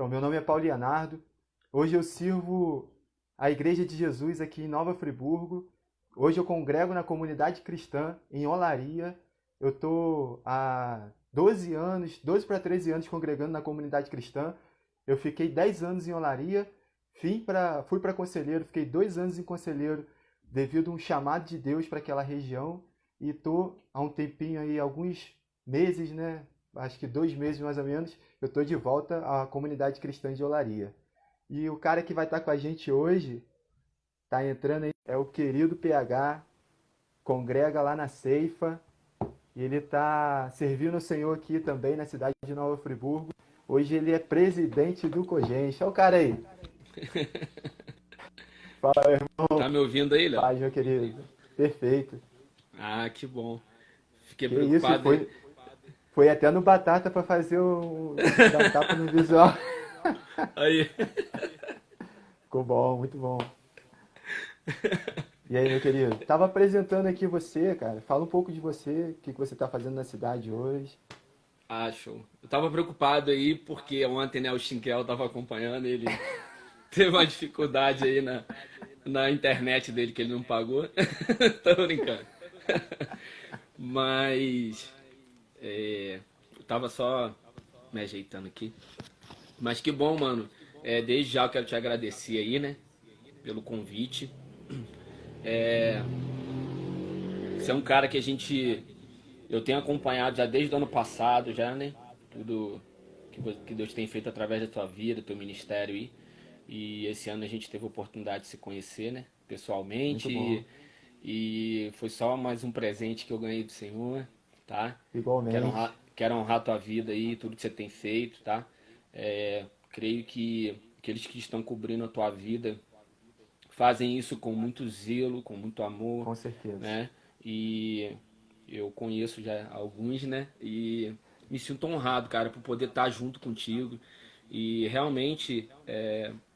Então, meu nome é Paulo Leonardo. Hoje eu sirvo a Igreja de Jesus aqui em Nova Friburgo. Hoje eu congrego na comunidade cristã em Olaria. Eu estou há 12 anos, 12 para 13 anos congregando na comunidade cristã. Eu fiquei 10 anos em Olaria, fui para Conselheiro, fiquei 2 anos em Conselheiro devido a um chamado de Deus para aquela região. E estou há um tempinho aí, alguns meses, né? Acho que 2 meses mais ou menos, eu estou de volta à comunidade cristã de Olaria. E o cara que vai estar com a gente hoje, tá entrando aí, é o querido PH, congrega lá na Ceifa, e ele tá servindo o Senhor aqui também na cidade de Nova Friburgo. Hoje ele é presidente do Cogente. Olha o cara aí. Fala, Tá irmão. me ouvindo aí, Léo? Paz, meu querido. Perfeito. Ah, que bom. Fiquei Que isso, e preocupado aí. foi até no Batata para fazer dar um tapa no visual. Aí. Ficou bom, muito bom. E aí, meu querido? Tava apresentando aqui você, cara. Fala um pouco de você, o que você tá fazendo na cidade hoje. Ah, show. Eu tava preocupado aí porque ontem, né, o Shinkel tava acompanhando, ele teve uma dificuldade aí na internet dele que ele não pagou. Tô brincando. Mas eu tava só me ajeitando aqui. Mas que bom, mano. Desde já eu quero te agradecer aí, né, pelo convite. Você é um cara que eu tenho acompanhado já desde o ano passado, já, né? Tudo que Deus tem feito através da tua vida, do teu ministério aí. E esse ano a gente teve a oportunidade de se conhecer, né? Muito Pessoalmente. bom. E foi só mais um presente que eu ganhei do Senhor, tá? Igualmente. Quero honrar a tua vida aí, tudo que você tem feito, tá? Creio que aqueles que estão cobrindo a tua vida fazem isso com muito zelo, com muito amor, Com certeza. né? E eu conheço já alguns, né? E me sinto honrado, cara, por poder estar junto contigo e realmente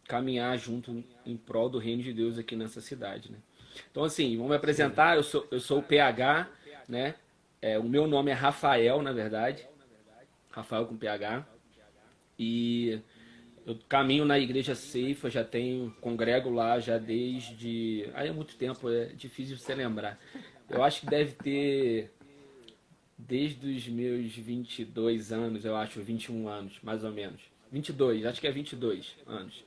caminhar junto em prol do reino de Deus aqui nessa cidade, né? Então, assim, vamos me Isso aí. apresentar. Eu sou o PH, né? O meu nome é Rafael, na verdade. Rafael com PH. E eu caminho na igreja Ceifa, já tenho, congrego lá já desde. Aí é muito tempo, é difícil você lembrar. Eu acho que deve ter desde os meus 22 anos, eu acho, 21 anos, mais ou menos. 22, acho que é 22 anos.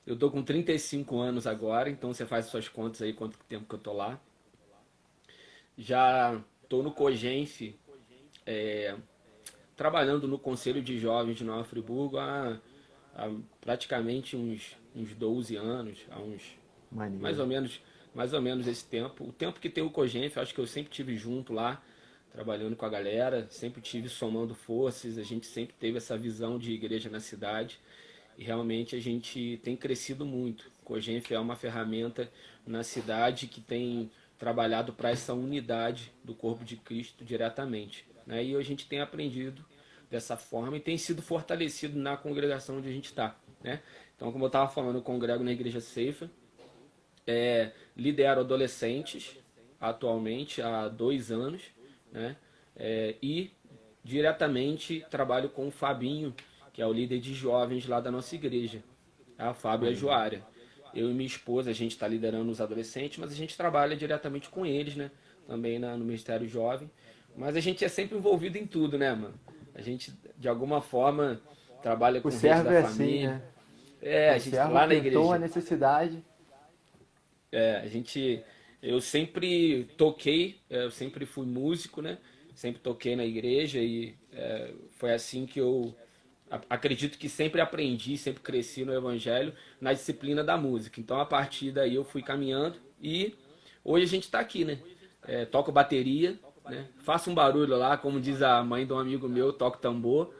Eu tô com 35 anos agora, então você faz suas contas aí quanto tempo que eu tô lá. Já tô no Cogenfe, trabalhando no Conselho de Jovens de Nova Friburgo há praticamente uns 12 anos, há uns mais Maneiro. ou menos mais ou menos esse tempo. O tempo que tem o Cogenf, acho que eu sempre tive junto lá, trabalhando com a galera, sempre tive somando forças, a gente sempre teve essa visão de igreja na cidade e realmente a gente tem crescido muito. O Cogenf é uma ferramenta na cidade que tem trabalhado para essa unidade do corpo de Cristo diretamente, né? E a gente tem aprendido dessa forma e tem sido fortalecido na congregação onde a gente está, né? Então, como eu estava falando, eu congrego na Igreja Ceifa, lidero adolescentes atualmente há 2 anos, né? E diretamente trabalho com o Fabinho, que é o líder de jovens lá da nossa igreja, a Fábio e a Maneiro. Joária. Eu e minha esposa, a gente está liderando os adolescentes, mas a gente trabalha diretamente com eles, né? Também no Ministério Jovem. Mas a gente é sempre envolvido em tudo, né, mano? A gente, de alguma forma, trabalha O com rede da servo é assim, família. né? A O gente servo lá na pintou a igreja. necessidade. A gente, eu sempre toquei, eu sempre fui músico, né? Sempre toquei na igreja e foi assim que eu acredito que sempre aprendi, sempre cresci no evangelho, na disciplina da música. Então a partir daí eu fui caminhando e hoje a gente está aqui, né? Toco bateria, né? Faço um barulho lá, como diz a mãe de um amigo meu, toco tambor.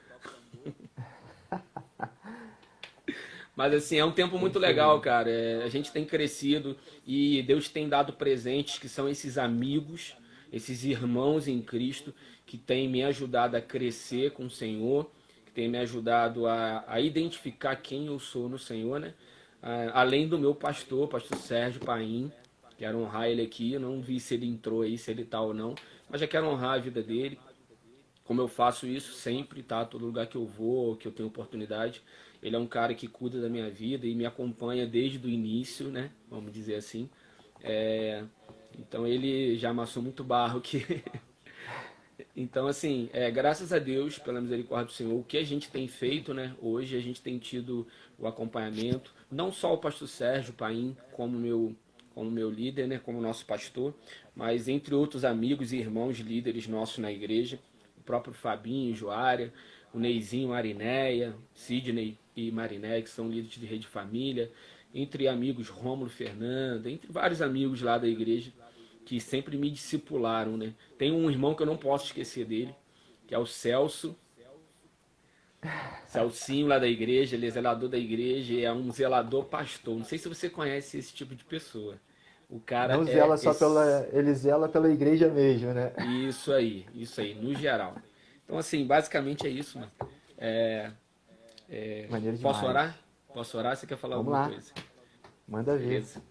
Mas assim, é um tempo É muito isso legal, aí. cara. A gente tem crescido e Deus tem dado presentes que são esses amigos, esses irmãos em Cristo que têm me ajudado a crescer com o Senhor, que têm me ajudado a identificar quem eu sou no Senhor, né? Além do meu pastor, pastor Sérgio Paim, quero honrar ele aqui. Eu não vi se ele entrou aí, se ele tá ou não, mas já quero honrar a vida dele como eu faço isso sempre, tá? Todo lugar que eu vou, que eu tenho oportunidade. Ele é um cara que cuida da minha vida e me acompanha desde o início, né? Vamos dizer assim. É, então ele já amassou muito barro que então, assim, graças a Deus, pela misericórdia do Senhor, o que a gente tem feito, né? Hoje a gente tem tido o acompanhamento, não só o pastor Sérgio Paim, como meu líder, né? Como nosso pastor, mas entre outros amigos e irmãos líderes nossos na igreja, o próprio Fabinho, Joária, o Neizinho, Marinéia, Sidney e Marinéia, que são líderes de rede família, entre amigos Rômulo Fernanda, entre vários amigos lá da igreja que sempre me discipularam, né? Tem um irmão que eu não posso esquecer dele, que é o Celso, Celcinho lá da igreja, ele é zelador da igreja e é um zelador pastor. Não sei se você conhece esse tipo de pessoa. O cara Não é zela só pela, ele zela pela igreja mesmo, né? isso aí, no geral. Então, assim, basicamente é isso, mano. Maneiro Posso demais. orar? Posso orar? Você quer falar Vamos alguma lá, coisa? manda ver. Beleza.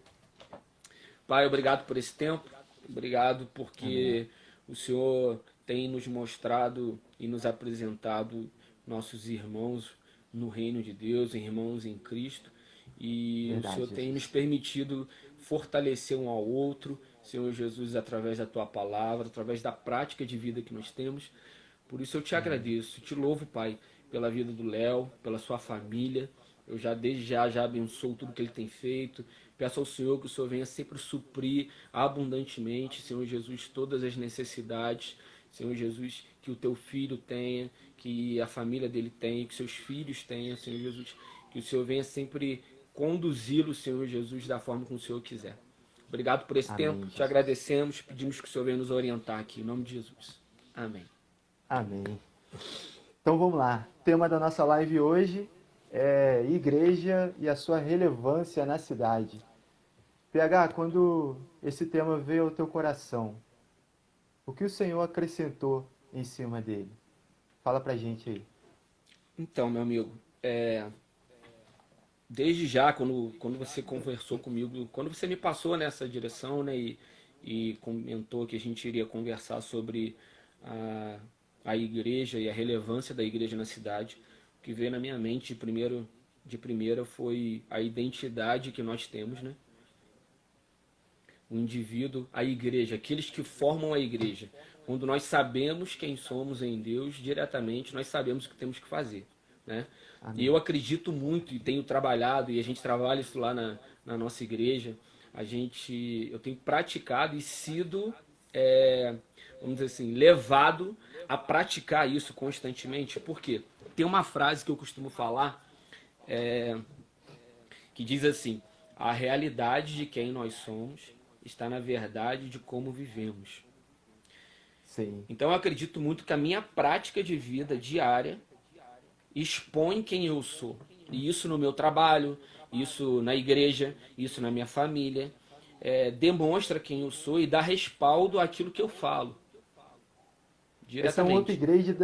Pai, obrigado por esse tempo. Obrigado Amém. porque o Senhor tem nos mostrado e nos apresentado nossos irmãos no reino de Deus, irmãos em Cristo. E o Verdade, Senhor tem nos Jesus. permitido fortalecer um ao outro, Senhor Jesus, através da tua palavra, através da prática de vida que nós temos. Por isso eu te Amém. agradeço, te louvo, Pai, pela vida do Léo, pela sua família. Eu já desde já abençoo tudo que ele tem feito. Peço ao Senhor que o Senhor venha sempre suprir abundantemente, Senhor Jesus, todas as necessidades. Senhor Jesus, que o teu filho tenha, que a família dele tenha, que seus filhos tenham, Senhor Jesus. Que o Senhor venha sempre conduzi-lo, Senhor Jesus, da forma como o Senhor quiser. Obrigado por esse tempo, Amém, te Jesus. agradecemos, pedimos que o Senhor venha nos orientar aqui, em nome de Jesus. Amém. Amém. Então vamos lá. O tema da nossa live hoje é igreja e a sua relevância na cidade. PH, quando esse tema veio ao teu coração, o que o Senhor acrescentou em cima dele? Fala pra gente aí. Então, meu amigo, desde já, quando você conversou comigo, quando você me passou nessa direção, né, e comentou que a gente iria conversar sobre a, a igreja e a relevância da igreja na cidade, o que veio na minha mente de primeira foi a identidade que nós temos, né? O indivíduo, a igreja, aqueles que formam a igreja. Quando nós sabemos quem somos em Deus, diretamente, nós sabemos o que temos que fazer, né? E eu Amém. acredito muito e tenho trabalhado, e a gente trabalha isso lá na nossa igreja, eu tenho praticado e sido, vamos dizer assim, levado a praticar isso constantemente. Por quê? Tem uma frase que eu costumo falar que diz assim: a realidade de quem nós somos está na verdade de como vivemos. Sim. Então eu acredito muito que a minha prática de vida diária expõe quem eu sou. E isso no meu trabalho, isso na igreja, isso na minha família, demonstra quem eu sou e dá respaldo àquilo que eu falo, Esse é um diretamente. upgrade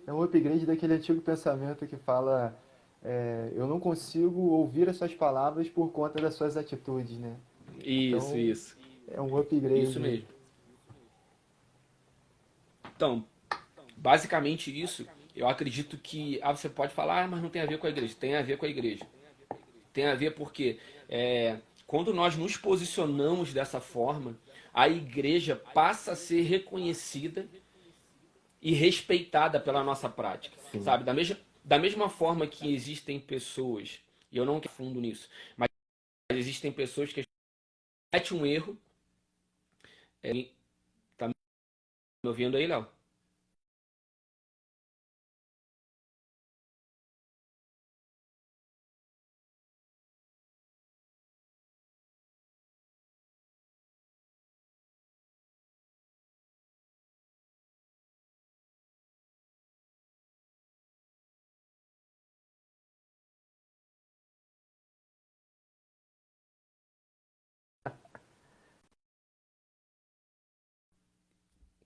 é um upgrade daquele antigo pensamento que fala eu não consigo ouvir as suas palavras por conta das suas atitudes, né? Isso, Então, isso. é um Isso upgrade aí. mesmo. Então, basicamente isso, eu acredito que você pode falar, mas não tem a ver com a igreja. Tem a ver com a igreja. Tem a ver porque quando nós nos posicionamos dessa forma, a igreja passa a ser reconhecida e respeitada pela nossa prática, Sim. sabe? Da mesma forma que existem pessoas, e eu não quero fundo nisso, mas existem pessoas que cometem um erro. Tá me ouvindo aí, Léo?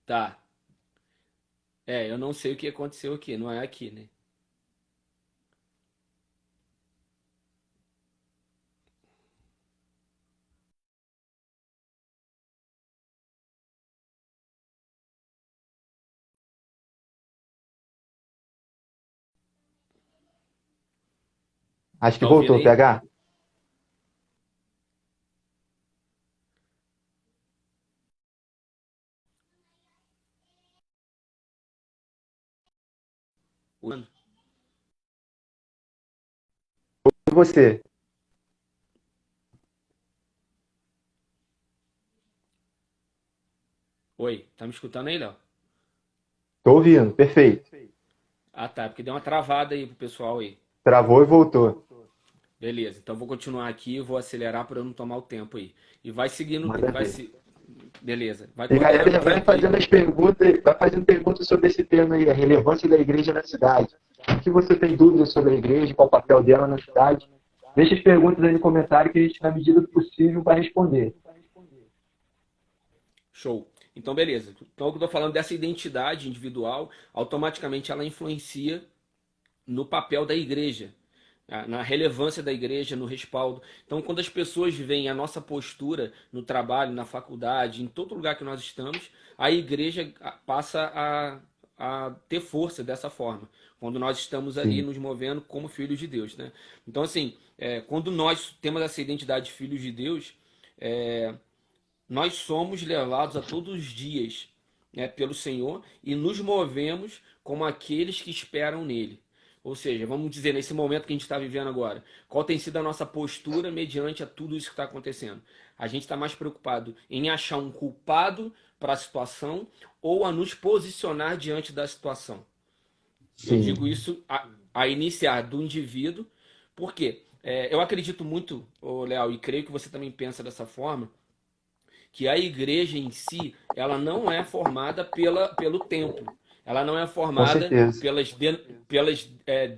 Tá. Eu não sei o que aconteceu aqui, não é aqui, né? Acho que Tá ouvindo voltou, aí? PH. Mano, E você? oi, tá me escutando aí, Léo? Tô ouvindo, perfeito. Ah, tá, porque deu uma travada aí pro pessoal aí. Travou e voltou. Beleza, então vou continuar aqui, vou acelerar para eu não tomar o tempo aí. E vai seguindo, Manda vai ver. se, beleza, vai E a galera considerando o já vai tempo aí. fazendo as perguntas, vai fazendo perguntas sobre esse tema aí, a relevância da igreja na cidade. Se você tem dúvidas sobre a igreja, qual o papel dela na cidade, deixa as perguntas aí no comentário que a gente, na medida do possível, vai responder. Show. Então, beleza. Então, eu estou falando dessa identidade individual, automaticamente ela influencia no papel da igreja, na relevância da igreja, no respaldo. Então, quando as pessoas veem a nossa postura no trabalho, na faculdade, em todo lugar que nós estamos, a igreja passa a ter força dessa forma, quando nós estamos ali Sim, nos movendo como filhos de Deus, né? Então, assim, quando nós temos essa identidade de filhos de Deus, é, nós somos levados a todos os dias, né, pelo Senhor e nos movemos como aqueles que esperam nele. Ou seja, vamos dizer, nesse momento que a gente está vivendo agora, qual tem sido a nossa postura mediante a tudo isso que está acontecendo? A gente está mais preocupado em achar um culpado para a situação ou a nos posicionar diante da situação. Eu digo sim. isso a iniciar do indivíduo, porque eu acredito muito, ô Léo, e creio que você também pensa dessa forma, que a igreja em si, ela não é formada pelo templo. Ela não é Com formada certeza. pelas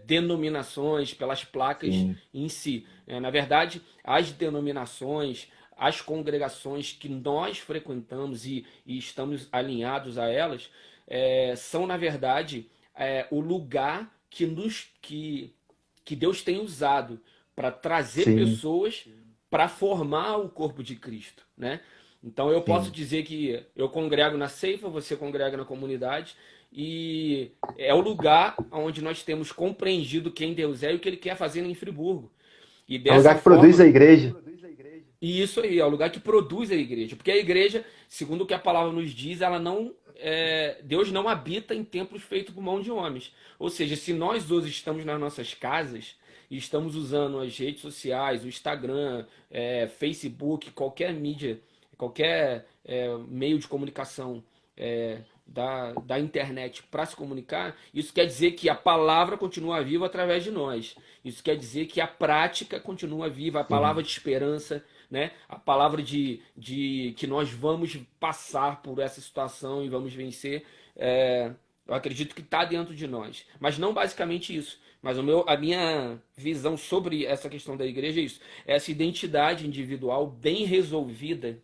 denominações, pelas placas Sim, em si. Na verdade, as denominações, as congregações que nós frequentamos e estamos alinhados a elas, são, na verdade, o lugar que Deus tem usado para trazer sim, pessoas para formar o corpo de Cristo, né? Então eu posso sim. dizer que eu congrego na ceifa, você congrega na comunidade, e é o lugar onde nós temos compreendido quem Deus é e o que Ele quer fazer em Friburgo. E É um lugar dessa que produz forma, a igreja. e isso aí é o lugar que produz a igreja, porque a igreja, segundo o que a palavra nos diz, ela não Deus não habita em templos feitos por mão de homens. Ou seja, se nós hoje estamos nas nossas casas e estamos usando as redes sociais, o Instagram, Facebook, qualquer mídia, qualquer meio de comunicação da internet para se comunicar, isso quer dizer que a palavra continua viva através de nós. Isso quer dizer que a prática continua viva, a palavra Sim, de esperança, né? A palavra de que nós vamos passar por essa situação e vamos vencer. Eu acredito que está dentro de nós. Mas não basicamente isso. Mas a minha visão sobre essa questão da igreja é isso. É essa identidade individual bem resolvida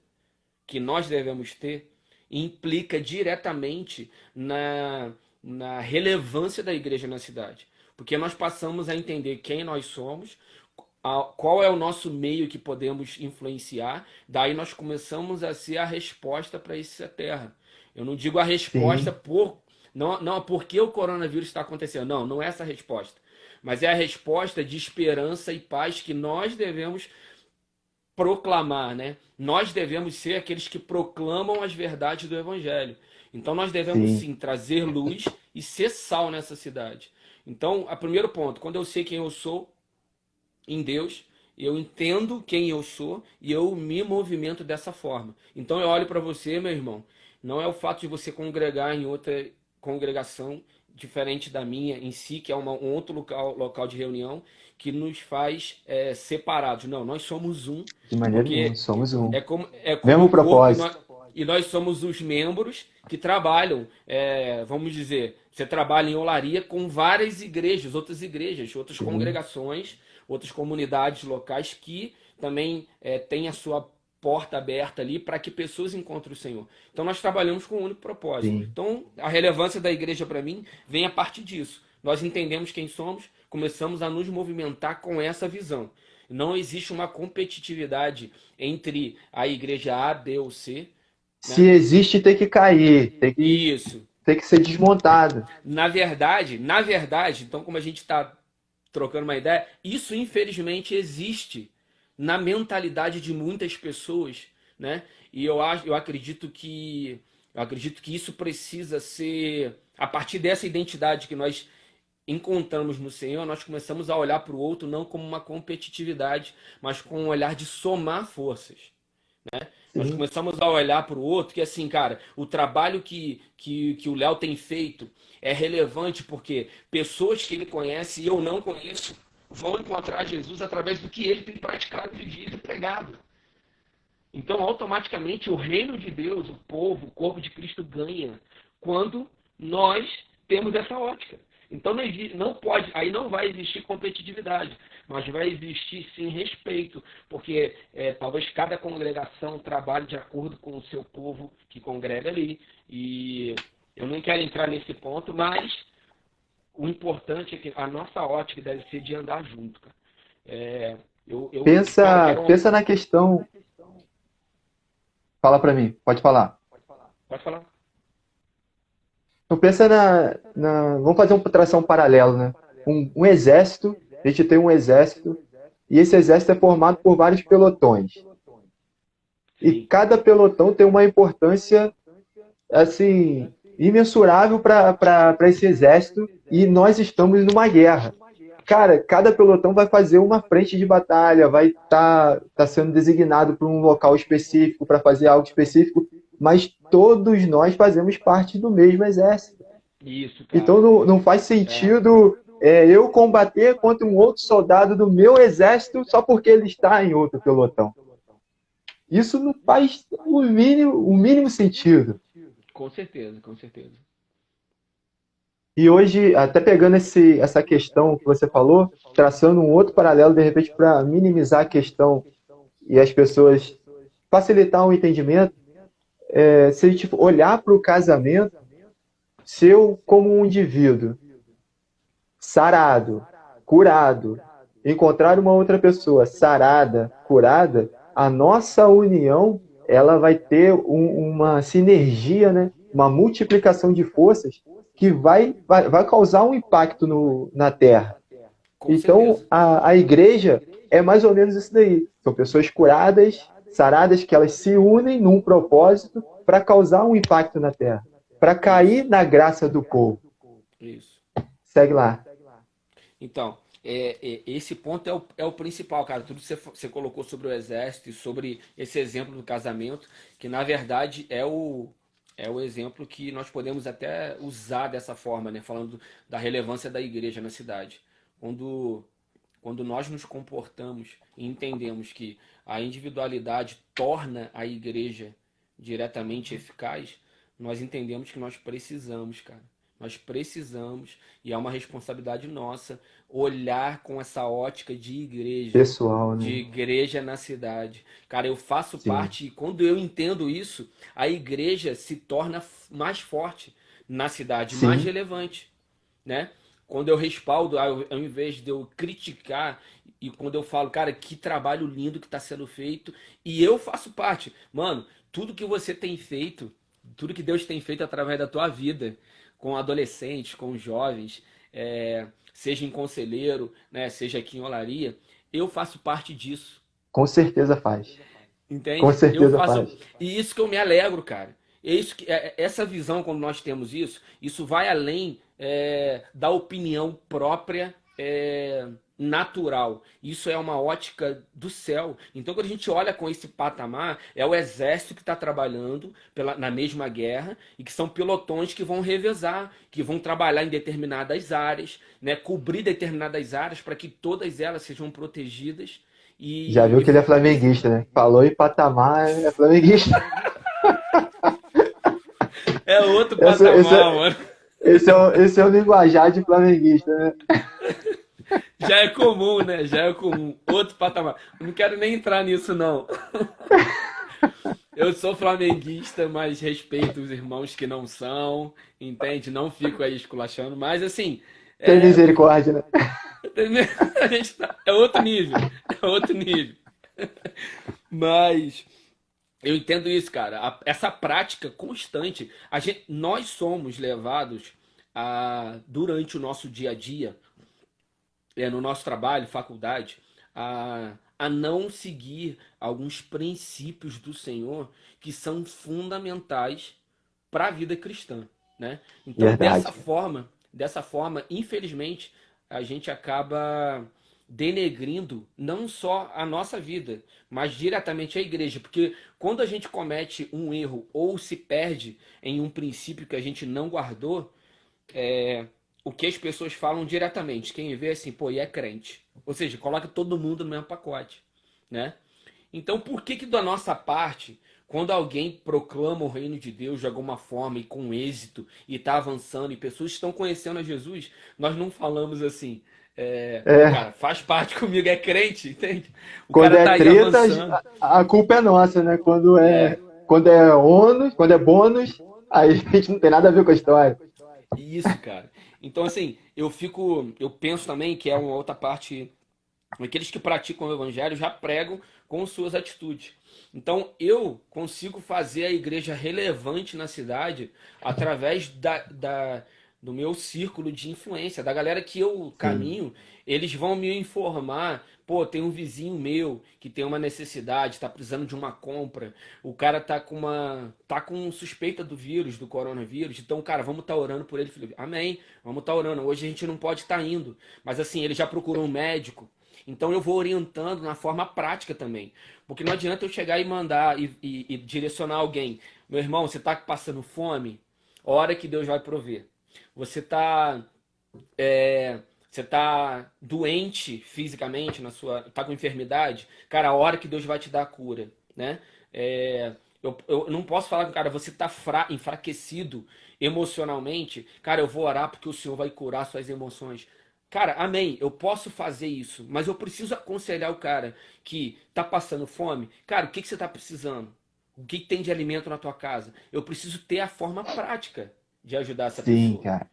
que nós devemos ter implica diretamente na relevância da igreja na cidade. Porque nós passamos a entender quem nós somos, qual é o nosso meio que podemos influenciar, daí nós começamos a ser a resposta para essa terra. Eu não digo a resposta sim, por. Não, não, porque o coronavírus está acontecendo. Não, não é essa a resposta. Mas é a resposta de esperança e paz que nós devemos proclamar, né? Nós devemos ser aqueles que proclamam as verdades do Evangelho. Então nós devemos sim, sim trazer luz e ser sal nessa cidade. Então, a primeiro ponto, quando eu sei quem eu sou em Deus, eu entendo quem eu sou e eu me movimento dessa forma. Então eu olho para você, meu irmão, não é o fato de você congregar em outra congregação diferente da minha em si, que é um outro local de reunião, que nos faz separados. Não, nós somos um, de maneira nenhuma. porque Somos um. é como Mesmo o corpo propósito. e nós somos os membros que trabalham, vamos dizer, você trabalha em Olaria com várias igrejas, outras Sim, congregações, outras comunidades locais que também têm a sua porta aberta ali para que pessoas encontrem o Senhor. Então nós trabalhamos com um único propósito. sim. Então a relevância da igreja para mim vem a partir disso. Nós entendemos quem somos, começamos a nos movimentar com essa visão. Não existe uma competitividade entre a igreja A, B ou C, Se né? existe, tem que cair, Isso. tem que ser desmontado. Na verdade, então como a gente está trocando uma ideia, isso infelizmente existe na mentalidade de muitas pessoas, né? E eu acredito que isso precisa ser, a partir dessa identidade que nós encontramos no Senhor, nós começamos a olhar para o outro não como uma competitividade, mas com um olhar de somar forças. Nós Sim. começamos a olhar para o outro que, assim, cara, o trabalho que o Léo tem feito é relevante porque pessoas que ele conhece e eu não conheço vão encontrar Jesus através do que ele tem praticado, vivido e pregado. Então, automaticamente, o reino de Deus, o povo, o corpo de Cristo ganha quando nós temos essa ótica. Então, não pode, aí não vai existir competitividade, mas vai existir sim respeito, porque talvez cada congregação trabalhe de acordo com o seu povo que congrega ali. E eu não quero entrar nesse ponto, mas o importante é que a nossa ótica deve ser de andar junto, cara. Cara, Pensa, quero. pensa na questão. Fala para mim, pode falar. Pode falar. Então pensa vamos fazer uma tração paralelo, né? Um exército, a gente tem um exército, e esse exército é formado por vários pelotões. E Sim. cada pelotão tem uma importância, assim, imensurável para esse exército, e nós estamos numa guerra. Cara, cada pelotão vai fazer uma frente de batalha, vai tá sendo designado para um local específico, para fazer algo específico, mas todos nós fazemos parte do mesmo exército. Isso, Então cara. não faz É, sentido eu combater contra um outro soldado do meu exército só porque ele está em outro pelotão. Isso não faz o mínimo sentido. com certeza, com certeza. E hoje, até pegando essa questão que você falou, traçando um outro paralelo, de repente, para minimizar a questão e as pessoas facilitar o entendimento, se a gente olhar para o casamento, se eu, como um indivíduo, sarado, curado, encontrar uma outra pessoa sarada, curada, a nossa união ela vai ter uma sinergia, né? Uma multiplicação de forças que vai causar um impacto na Terra. Com Então, certeza. a igreja é mais ou menos isso daí. São pessoas curadas, saradas, que elas se unem num propósito para causar um impacto na Terra, para cair Isso, na graça do povo. isso. Segue lá. Então, esse ponto é o principal, cara. Tudo que você colocou sobre o exército e sobre esse exemplo do casamento, que na verdade é o exemplo que nós podemos até usar dessa forma, né? Falando da relevância da igreja na cidade. Quando, quando nós nos comportamos e entendemos que a individualidade torna a igreja diretamente eficaz, nós entendemos que nós precisamos, cara. Nós precisamos, e é uma responsabilidade nossa, olhar com essa ótica Pessoal, de né? igreja na cidade. Cara, eu faço Sim, parte, e quando eu entendo isso, a igreja se torna mais forte na cidade, mais sim, relevante, né? Quando eu respaldo, ao invés de eu criticar, e quando eu falo, cara, que trabalho lindo que está sendo feito, e eu faço parte. Mano, tudo que você tem feito, tudo que Deus tem feito através da tua vida, com adolescentes, com jovens, seja em conselheiro, né, seja aqui em Olaria, eu faço parte disso. com certeza faz. Com Entende? Eu certeza faço. faz. E isso que eu me alegro, cara. Essa visão, quando nós temos isso, isso vai além da opinião própria natural. Isso é uma ótica do céu. Então, quando a gente olha com esse patamar, é o exército que está trabalhando na mesma guerra e que são pelotões que vão revezar, que vão trabalhar em determinadas áreas, né, cobrir determinadas áreas para que todas elas sejam protegidas Já viu e que ele é fortalecidas. flamenguista, né? Falou em patamar, é flamenguista. É outro Esse, esse, patamar, mano. esse é o linguajar de flamenguista, né? Já é comum, né? Já é comum. Outro patamar. Eu não quero nem entrar nisso, não. Eu sou flamenguista, mas respeito os irmãos que não são, entende? Não fico aí esculachando, mas assim, Tem é, misericórdia, né? é outro nível. É outro nível. Mas eu entendo isso, cara. Essa prática constante, nós somos levados durante o nosso dia a dia, no nosso trabalho, faculdade, a não seguir alguns princípios do Senhor que são fundamentais para a vida cristã, né? Então, Verdade. dessa forma, infelizmente, a gente acaba denegrindo não só a nossa vida, mas diretamente a igreja, porque quando a gente comete um erro ou se perde em um princípio que a gente não guardou, o que as pessoas falam diretamente, quem vê assim, pô, e é crente. Ou seja, coloca todo mundo no mesmo pacote, né? Então, por que que da nossa parte, quando alguém proclama o reino de Deus de alguma forma e com êxito e está avançando e pessoas estão conhecendo a Jesus, nós não falamos assim, pô, É, cara, faz parte comigo, é crente, entende? O quando cara é tá aí treta, avançando. a culpa é nossa, né? É, Quando é ônus, quando é bônus, aí a gente não tem nada a ver com a história. isso, cara. Então, assim, eu penso também que é uma outra parte. Aqueles que praticam o evangelho já pregam com suas atitudes. Então eu consigo fazer a igreja relevante na cidade através do meu círculo de influência, da galera que eu Sim, caminho, eles vão me informar. Pô, tem um vizinho meu que tem uma necessidade, está precisando de uma compra. O cara tá com suspeita do vírus, do coronavírus. Então, cara, vamos estar orando por ele. Falei, amém. Vamos estar orando. Hoje a gente não pode estar indo, mas assim, ele já procurou um médico. Então eu vou orientando na forma prática também. Porque não adianta eu chegar e mandar e direcionar alguém. Meu irmão, você está passando fome? Hora que Deus vai prover. Você está você tá doente fisicamente, tá com enfermidade? Cara, a hora que Deus vai te dar a cura, né? Eu não posso falar com o cara, você tá enfraquecido emocionalmente. Cara, eu vou orar porque o Senhor vai curar suas emoções. Cara, amém, eu posso fazer isso, mas eu preciso aconselhar o cara que tá passando fome. Cara, o que que você tá precisando? O que que tem de alimento na tua casa? Eu preciso ter a forma prática de ajudar essa sim, pessoa. cara.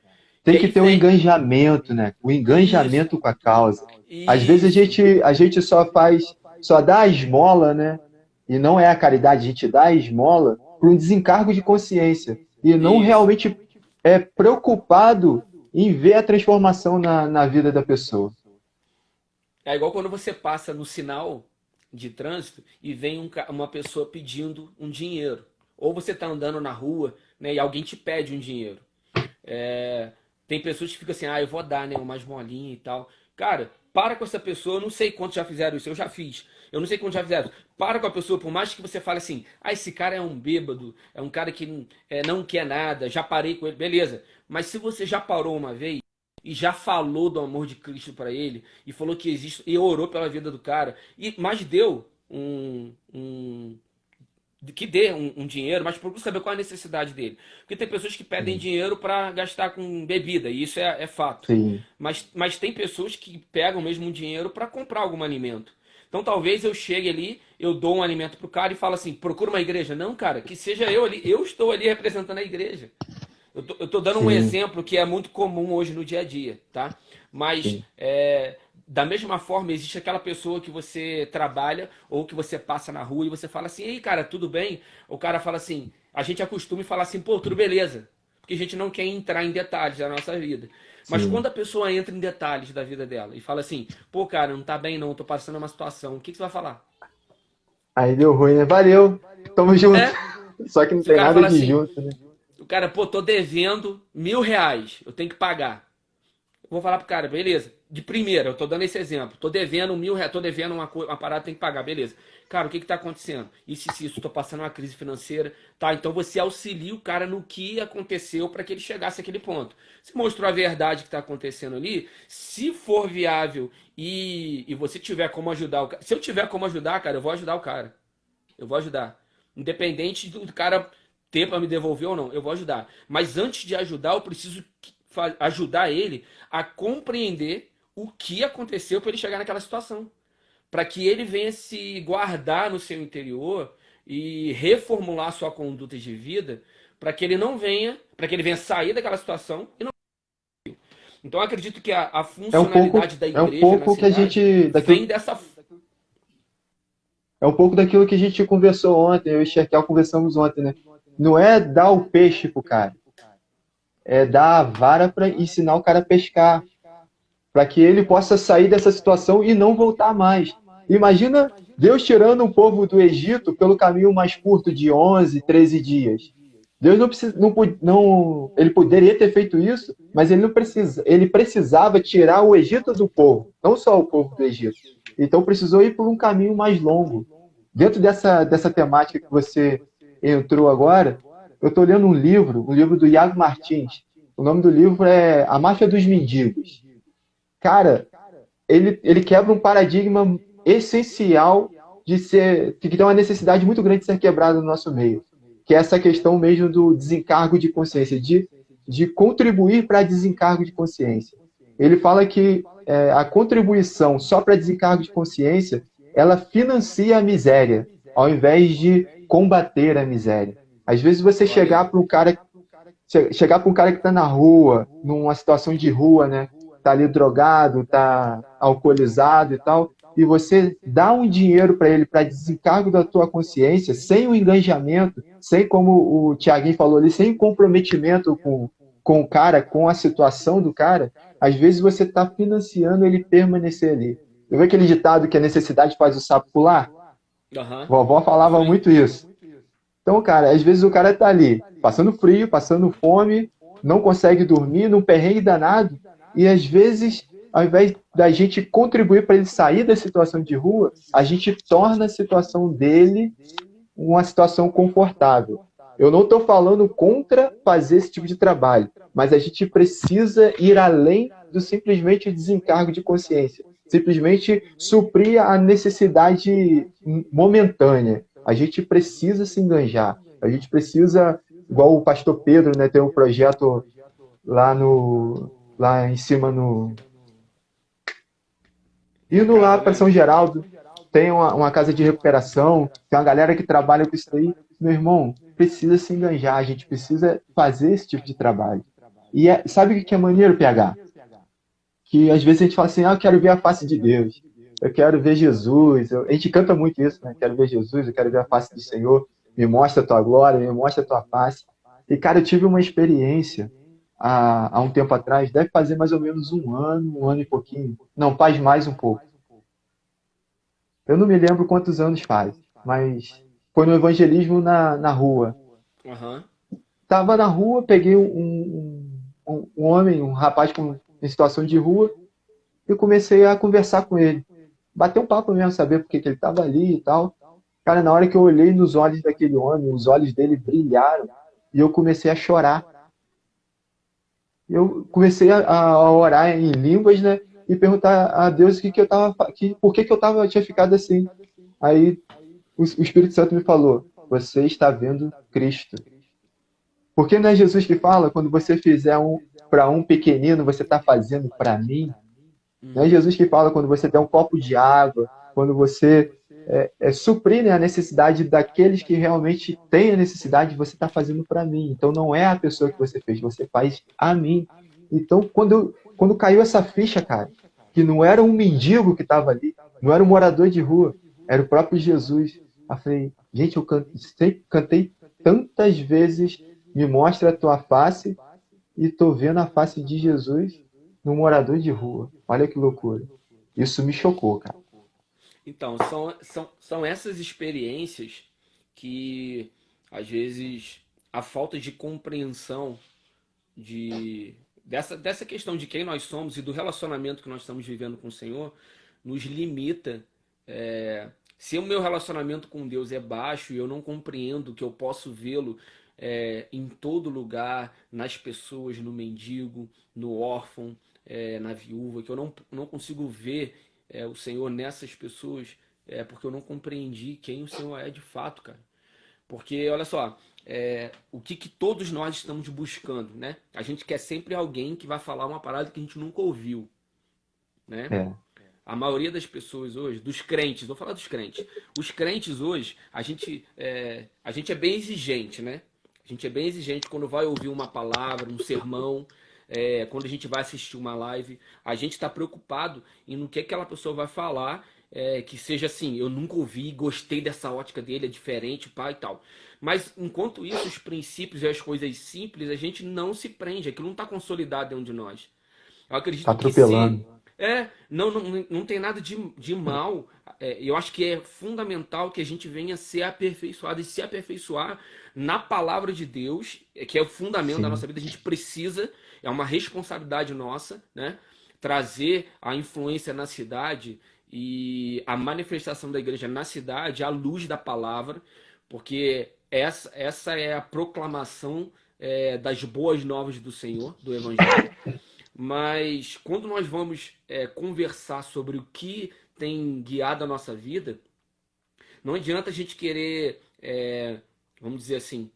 E Tem que aí ter um vem engajamento, né? O isso, engajamento com a causa. Às vezes isso, a gente só dá a esmola, né? E não é a caridade, a gente dá a esmola por um desencargo de consciência. E não isso. realmente é preocupado em ver a transformação na vida da pessoa. É igual quando você passa no sinal de trânsito e vem uma pessoa pedindo um dinheiro. Ou você está andando na rua, né, e alguém te pede um dinheiro. É, tem pessoas que ficam assim, eu vou dar, né, umas molinhas e tal. Cara, para com essa pessoa, eu não sei quantos já fizeram isso, eu já fiz. Eu não sei quantos já fizeram. Para com a pessoa, por mais que você fale assim, esse cara é um bêbado, é um cara que não quer nada, já parei com ele, beleza. Mas se você já parou uma vez e já falou do amor de Cristo para ele, e falou que existe, e orou pela vida do cara, mas deu que dê um dinheiro, mas procure saber qual é a necessidade dele. Porque tem pessoas que pedem Sim, dinheiro para gastar com bebida, e isso é fato. sim, Mas tem pessoas que pegam mesmo um dinheiro para comprar algum alimento. Então talvez eu chegue ali, eu dou um alimento pro cara e falo assim, procura uma igreja. Não, cara, que seja eu ali. Eu estou ali representando a igreja. Eu tô dando um sim, exemplo que é muito comum hoje no dia a dia, tá? Mas sim. da mesma forma, existe aquela pessoa que você trabalha ou que você passa na rua e você fala assim, ei, cara, tudo bem? O cara fala assim, a gente acostuma falar assim, pô, tudo beleza. Porque a gente não quer entrar em detalhes da nossa vida. Mas Sim. quando a pessoa entra em detalhes da vida dela e fala assim, pô, cara, não tá bem não, tô passando uma situação, o que que você vai falar? Aí deu ruim, né? Valeu, tamo junto. É? Só que não Se o tem cara nada fala de assim, junto, né? o cara, pô, tô devendo R$ 1.000, eu tenho que pagar. Eu vou falar pro cara, beleza. De primeira, eu tô dando esse exemplo. Tô devendo R$ 1.000, tô devendo uma parada, tem que pagar, beleza. Cara, o que que tá acontecendo? Isso, tô passando uma crise financeira. Tá, então você auxilia o cara no que aconteceu para que ele chegasse àquele ponto. Você mostrou a verdade que tá acontecendo ali. Se for viável e você tiver como ajudar o cara. Se eu tiver como ajudar, cara, eu vou ajudar o cara. Eu vou ajudar. Independente do cara ter para me devolver ou não, eu vou ajudar. Mas antes de ajudar, eu preciso ajudar ele a compreender o que aconteceu para ele chegar naquela situação. Para que ele venha se guardar no seu interior e reformular sua conduta de vida, para que ele venha sair daquela situação e não. Então eu acredito que a funcionalidade da É um igreja na pouco que a cidade gente, vem dessa. é um pouco daquilo que a gente conversou ontem, eu e o Xerquel conversamos ontem, né? Não é dar o peixe pro cara, é dar a vara para ensinar o cara a pescar. para que ele possa sair dessa situação e não voltar mais. Imagina Deus tirando o povo do Egito pelo caminho mais curto de 11, 13 dias. Deus não precisa, não, ele poderia ter feito isso, mas ele precisava tirar o Egito do povo, não só o povo do Egito. Então precisou ir por um caminho mais longo. Dentro dessa temática que você entrou agora, eu estou lendo um livro do Iago Martins. O nome do livro é A Máfia dos Mendigos. Cara, ele quebra um paradigma essencial que tem uma necessidade muito grande de ser quebrado no nosso meio, que é essa questão mesmo do desencargo de consciência, de contribuir para desencargo de consciência. Ele fala que a contribuição só para desencargo de consciência, ela financia a miséria, ao invés de combater a miséria. Às vezes você chegar para um cara que está na rua, numa situação de rua, né? Tá ali drogado, tá alcoolizado e tal, e você dá um dinheiro para ele para desencargo da tua consciência, sem o engajamento, sem, como o Tiaguinho falou ali, sem comprometimento com o cara, com a situação do cara, às vezes você está financiando ele permanecer ali. Eu vi aquele ditado que a necessidade faz o sapo pular? Aham. Vovó falava muito isso. Então, cara, às vezes o cara tá ali, passando frio, passando fome, não consegue dormir, num perrengue danado, e às vezes, ao invés da gente contribuir para ele sair da situação de rua, a gente torna a situação dele uma situação confortável. Eu não estou falando contra fazer esse tipo de trabalho, mas a gente precisa ir além do simplesmente desencargo de consciência, simplesmente suprir a necessidade momentânea. A gente precisa se enganjar, a gente precisa, igual o pastor Pedro, né, tem um projeto lá em cima indo lá para São Geraldo, tem uma casa de recuperação, tem uma galera que trabalha com isso aí. Meu irmão, precisa se enganjar, a gente precisa fazer esse tipo de trabalho. E sabe o que é maneiro, PH? Que às vezes a gente fala assim, eu quero ver a face de Deus, eu quero ver Jesus. A gente canta muito isso, né? Quero ver Jesus, eu quero ver a face do Senhor, me mostra a tua glória, me mostra a tua face. E, cara, eu tive uma experiência há um tempo atrás, deve fazer mais ou menos um ano e pouquinho. Não, faz mais um pouco. Eu não me lembro quantos anos faz, mas foi no evangelismo na rua. Aham. Tava na rua, peguei um homem, um rapaz em situação de rua, e comecei a conversar com ele. Bater um papo mesmo, saber por que ele estava ali e tal. Cara, na hora que eu olhei nos olhos daquele homem, os olhos dele brilharam, e eu comecei a chorar. Eu comecei a orar em línguas, né? E perguntar a Deus por que eu tinha ficado assim. Aí o Espírito Santo me falou: você está vendo Cristo. Porque não é Jesus que fala, quando você fizer para um pequenino, você está fazendo para mim? Não é Jesus que fala, quando você der um copo de água, quando você suprir, né, a necessidade daqueles que realmente têm a necessidade, você está fazendo para mim. Então não é a pessoa que você fez, você faz a mim. Então quando caiu essa ficha, cara, que não era um mendigo que estava ali, não era um morador de rua, era o próprio Jesus. Eu falei, gente, eu cantei tantas vezes, me mostra a tua face, e tô vendo a face de Jesus no morador de rua. Olha que loucura. Isso me chocou, cara. Então, são essas experiências que, às vezes, a falta de compreensão dessa questão de quem nós somos e do relacionamento que nós estamos vivendo com o Senhor nos limita. Se o meu relacionamento com Deus é baixo e eu não compreendo que eu posso vê-lo em todo lugar, nas pessoas, no mendigo, no órfão, na viúva, que eu não consigo ver o Senhor nessas pessoas, porque eu não compreendi quem o Senhor é de fato, cara. Porque, olha só, o que todos nós estamos buscando, né? A gente quer sempre alguém que vai falar uma parada que a gente nunca ouviu, né? É. A maioria das pessoas hoje, dos crentes, vou falar dos crentes. Os crentes hoje, a gente é bem exigente, né? A gente é bem exigente quando vai ouvir uma palavra, um sermão, quando a gente vai assistir uma live. A gente está preocupado em no que aquela pessoa vai falar, que seja assim, eu nunca ouvi, gostei dessa ótica dele, é diferente, pá e tal. Mas enquanto isso, os princípios e as coisas simples, a gente não se prende, aquilo não está consolidado dentro de nós. Eu Tá acredito que atropelando. Não tem nada de mal. Eu acho que é fundamental que a gente venha ser aperfeiçoado e se aperfeiçoar na palavra de Deus, que é o fundamento da nossa Sim, vida. A gente precisa, é uma responsabilidade nossa, né? Trazer a influência na cidade e a manifestação da igreja na cidade à luz da palavra, porque essa é a proclamação das boas novas do Senhor, do Evangelho. Mas quando nós vamos conversar sobre o que tem guiado a nossa vida, não adianta a gente querer, vamos dizer assim,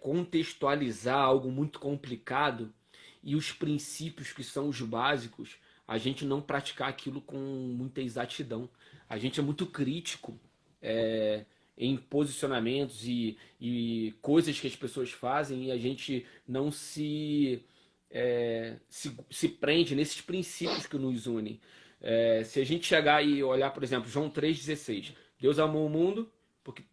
contextualizar algo muito complicado e os princípios que são os básicos, a gente não praticar aquilo com muita exatidão. A gente é muito crítico em posicionamentos e coisas que as pessoas fazem e a gente não se prende nesses princípios que nos unem. Se a gente chegar e olhar, por exemplo, João 3,16, Deus amou o mundo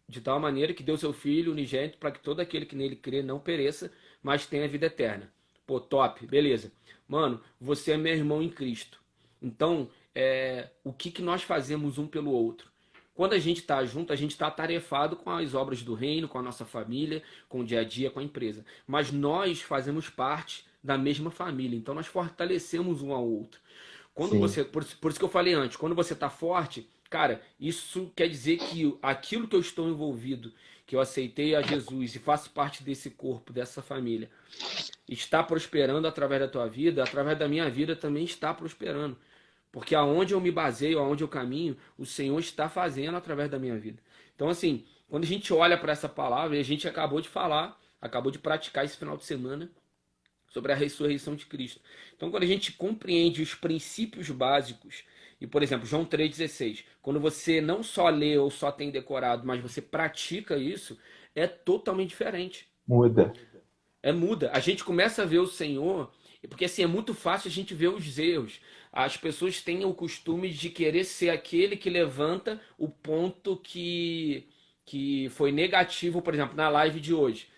de tal maneira que deu seu Filho unigênito para que todo aquele que nele crê não pereça, mas tenha vida eterna. Pô, top, beleza. Mano, você é meu irmão em Cristo. Então, o que nós fazemos um pelo outro? Quando a gente está junto, a gente está atarefado com as obras do reino, com a nossa família, com o dia a dia, com a empresa. Mas nós fazemos parte da mesma família, então nós fortalecemos um ao outro. Quando sim, você, por isso que eu falei antes, quando você está forte, cara, isso quer dizer que aquilo que eu estou envolvido, que eu aceitei a Jesus e faço parte desse corpo, dessa família, está prosperando através da tua vida, através da minha vida também está prosperando. Porque aonde eu me baseio, aonde eu caminho, o Senhor está fazendo através da minha vida. Então, assim, quando a gente olha para essa palavra, e a gente acabou de falar, acabou de praticar esse final de semana sobre a ressurreição de Cristo. Então, quando a gente compreende os princípios básicos, e, por exemplo, João 3,16, quando você não só lê ou só tem decorado, mas você pratica isso, é totalmente diferente. muda. Muda. A gente começa a ver o Senhor, porque assim, é muito fácil a gente ver os erros. As pessoas têm o costume de querer ser aquele que levanta o ponto que foi negativo, por exemplo, na live de hoje.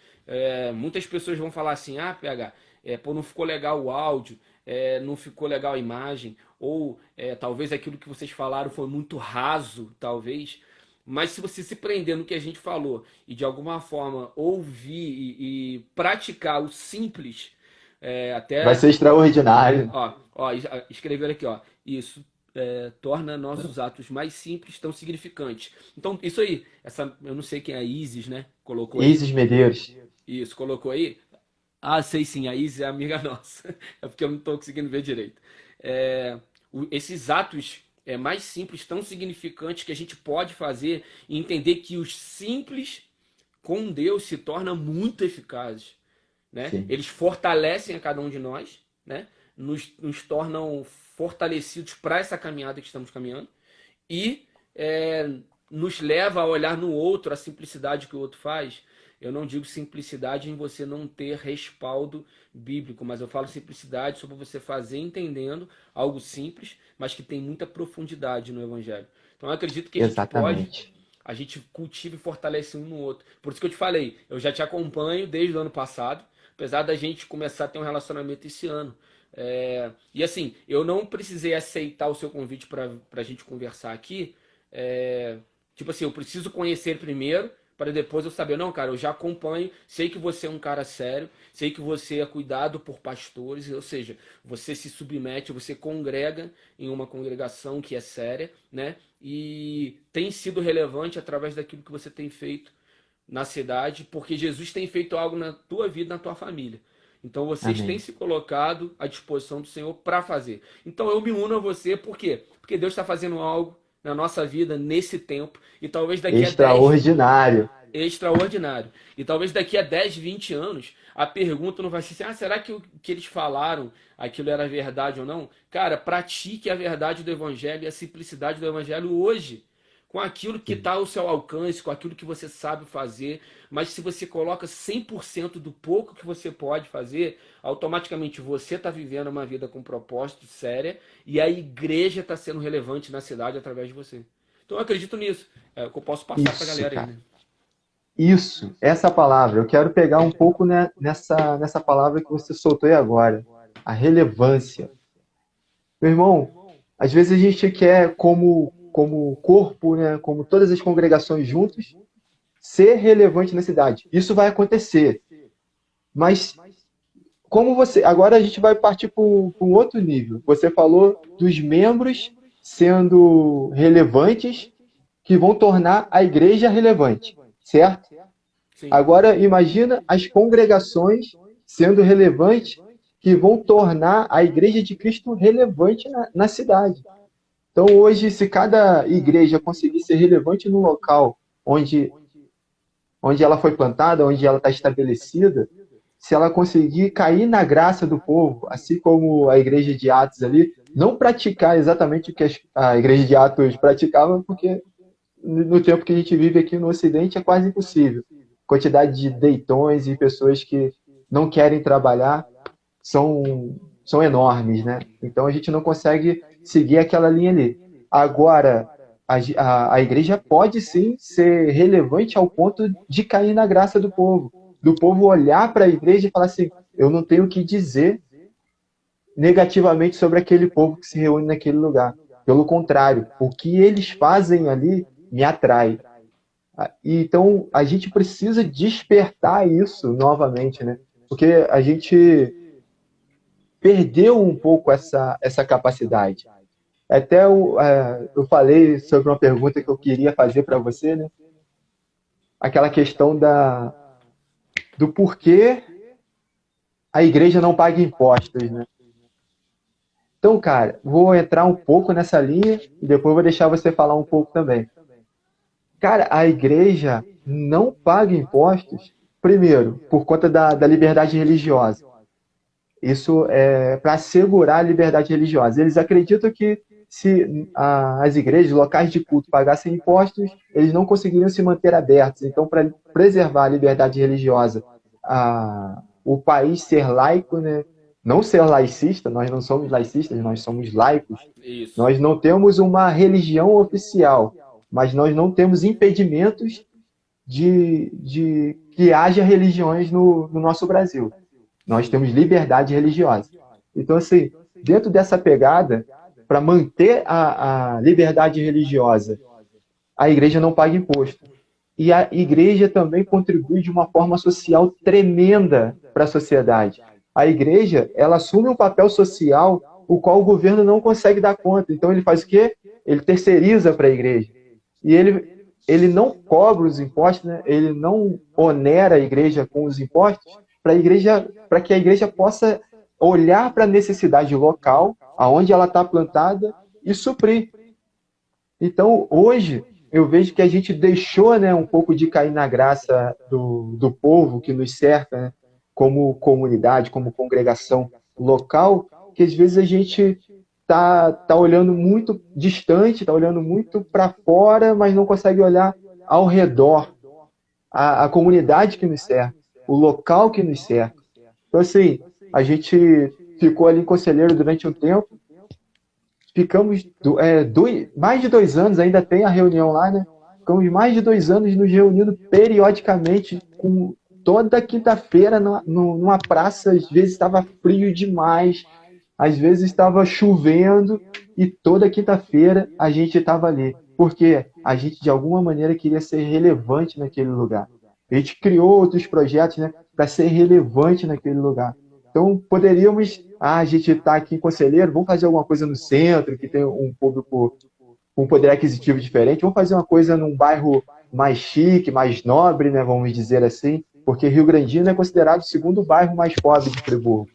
Muitas pessoas vão falar assim, PH, pô, não ficou legal o áudio, não ficou legal a imagem, ou talvez aquilo que vocês falaram foi muito raso, talvez. Mas se você se prender no que a gente falou e de alguma forma ouvir e praticar o simples, Vai até ser extraordinário. escrever aqui, ó, isso torna nossos atos mais simples, tão significantes. Então, isso aí, eu não sei quem é a Isis, né? Colocou aí. Isis Medeiros. Isso, colocou aí. Ah, sei sim, a Isis é amiga nossa. É porque eu não estou conseguindo ver direito. Esses atos mais simples, tão significantes que a gente pode fazer e entender que os simples com Deus se tornam muito eficazes, né? Sim, Eles fortalecem a cada um de nós, né? Nos tornam fortalecidos para essa caminhada que estamos caminhando e nos leva a olhar no outro a simplicidade que o outro faz. Eu não digo simplicidade em você não ter respaldo bíblico, mas eu falo simplicidade sobre você fazer entendendo algo simples, mas que tem muita profundidade no Evangelho. Então eu acredito que exatamente. a gente cultiva e fortalece um no outro. Por isso que eu te falei, eu já te acompanho desde o ano passado, apesar da gente começar a ter um relacionamento esse ano. E assim, eu não precisei aceitar o seu convite para a gente conversar aqui. Tipo assim, eu preciso conhecer primeiro para depois eu saber, não, cara, eu já acompanho, sei que você é um cara sério, sei que você é cuidado por pastores, ou seja, você se submete, você congrega em uma congregação que é séria, né? E tem sido relevante através daquilo que você tem feito na cidade, porque Jesus tem feito algo na tua vida, na tua família. Então vocês têm Amém. se colocado à disposição do Senhor para fazer. Então eu me uno a você, por quê? Porque Deus está fazendo algo na nossa vida nesse tempo e talvez daqui a 10 Extraordinário. extraordinário. E talvez daqui a 10, 20 anos, a pergunta não vai ser assim, será que o que eles falaram, aquilo era verdade ou não? Cara, pratique a verdade do Evangelho e a simplicidade do Evangelho hoje, com aquilo que Sim, está ao seu alcance, com aquilo que você sabe fazer, mas se você coloca 100% do pouco que você pode fazer, automaticamente você está vivendo uma vida com propósito séria e a igreja está sendo relevante na cidade através de você. Então eu acredito nisso. É o que eu posso passar para a isso, galera aí, cara. né? Isso, essa palavra. Eu quero pegar um pouco nessa palavra que você soltou aí agora. A relevância. Meu irmão, às vezes a gente quer, como corpo, né, como todas as congregações juntos, ser relevante na cidade. Isso vai acontecer. Mas como você. Agora a gente vai partir para um outro nível. Você falou dos membros sendo relevantes que vão tornar a igreja relevante, certo? Sim. Agora imagina as congregações sendo relevantes que vão tornar a igreja de Cristo relevante na cidade. Então hoje, se cada igreja conseguir ser relevante no local onde, onde ela foi plantada, onde ela está estabelecida, se ela conseguir cair na graça do povo, assim como a igreja de Atos ali, não praticar exatamente o que a igreja de Atos praticava, porque no tempo que a gente vive aqui no Ocidente é quase impossível. Quantidade de deitões e pessoas que não querem trabalhar são enormes, né? Então a gente não consegue seguir aquela linha ali. Agora, a igreja pode sim ser relevante ao ponto de cair na graça do povo olhar para a igreja e falar assim: eu não tenho o que dizer negativamente sobre aquele povo que se reúne naquele lugar. Pelo contrário, o que eles fazem ali me atrai. Então, a gente precisa despertar isso novamente, né? Porque a gente perdeu um pouco essa capacidade. Até eu falei sobre uma pergunta que eu queria fazer para você, né? Aquela questão do porquê a igreja não paga impostos, né? Então, cara, vou entrar um pouco nessa linha e depois vou deixar você falar um pouco também. Cara, a igreja não paga impostos, primeiro, por conta da liberdade religiosa. Isso é para assegurar a liberdade religiosa. Eles acreditam que se as igrejas, locais de culto, pagassem impostos, eles não conseguiriam se manter abertos. Então, para preservar a liberdade religiosa, o país ser laico, né? Não ser laicista, nós não somos laicistas, nós somos laicos. Isso. Nós não temos uma religião oficial, mas nós não temos impedimentos de que haja religiões no nosso Brasil. Nós Sim. temos liberdade religiosa. Então, assim, dentro dessa pegada, para manter a liberdade religiosa, a igreja não paga imposto. E a igreja também contribui de uma forma social tremenda para a sociedade. A igreja, ela assume um papel social o qual o governo não consegue dar conta. Então ele faz o quê? Ele terceiriza para a igreja. E ele não cobra os impostos, né? Ele não onera a igreja com os impostos para que a igreja possa olhar para a necessidade local, aonde ela está plantada, e suprir. Então, hoje, eu vejo que a gente deixou, né, um pouco de cair na graça do povo que nos cerca, né, como comunidade, como congregação local, que às vezes a gente tá olhando muito distante, tá olhando muito para fora, mas não consegue olhar ao redor, a comunidade que nos cerca, o local que nos cerca. Então, assim, a gente ficou ali em Conselheiro durante um tempo, ficamos mais de 2 anos, ainda tem a reunião lá, né? Ficamos mais de 2 anos nos reunindo periodicamente, com toda quinta-feira numa praça. Às vezes estava frio demais, às vezes estava chovendo, e toda quinta-feira a gente estava ali. Porque a gente, de alguma maneira, queria ser relevante naquele lugar. A gente criou outros projetos, né, para ser relevante naquele lugar. Então, poderíamos, a gente está aqui em Conselheiro, vamos fazer alguma coisa no centro, que tem um público com um poder aquisitivo diferente, vamos fazer uma coisa num bairro mais chique, mais nobre, né, vamos dizer assim, porque Rio Grandino é considerado o segundo bairro mais pobre de Friburgo.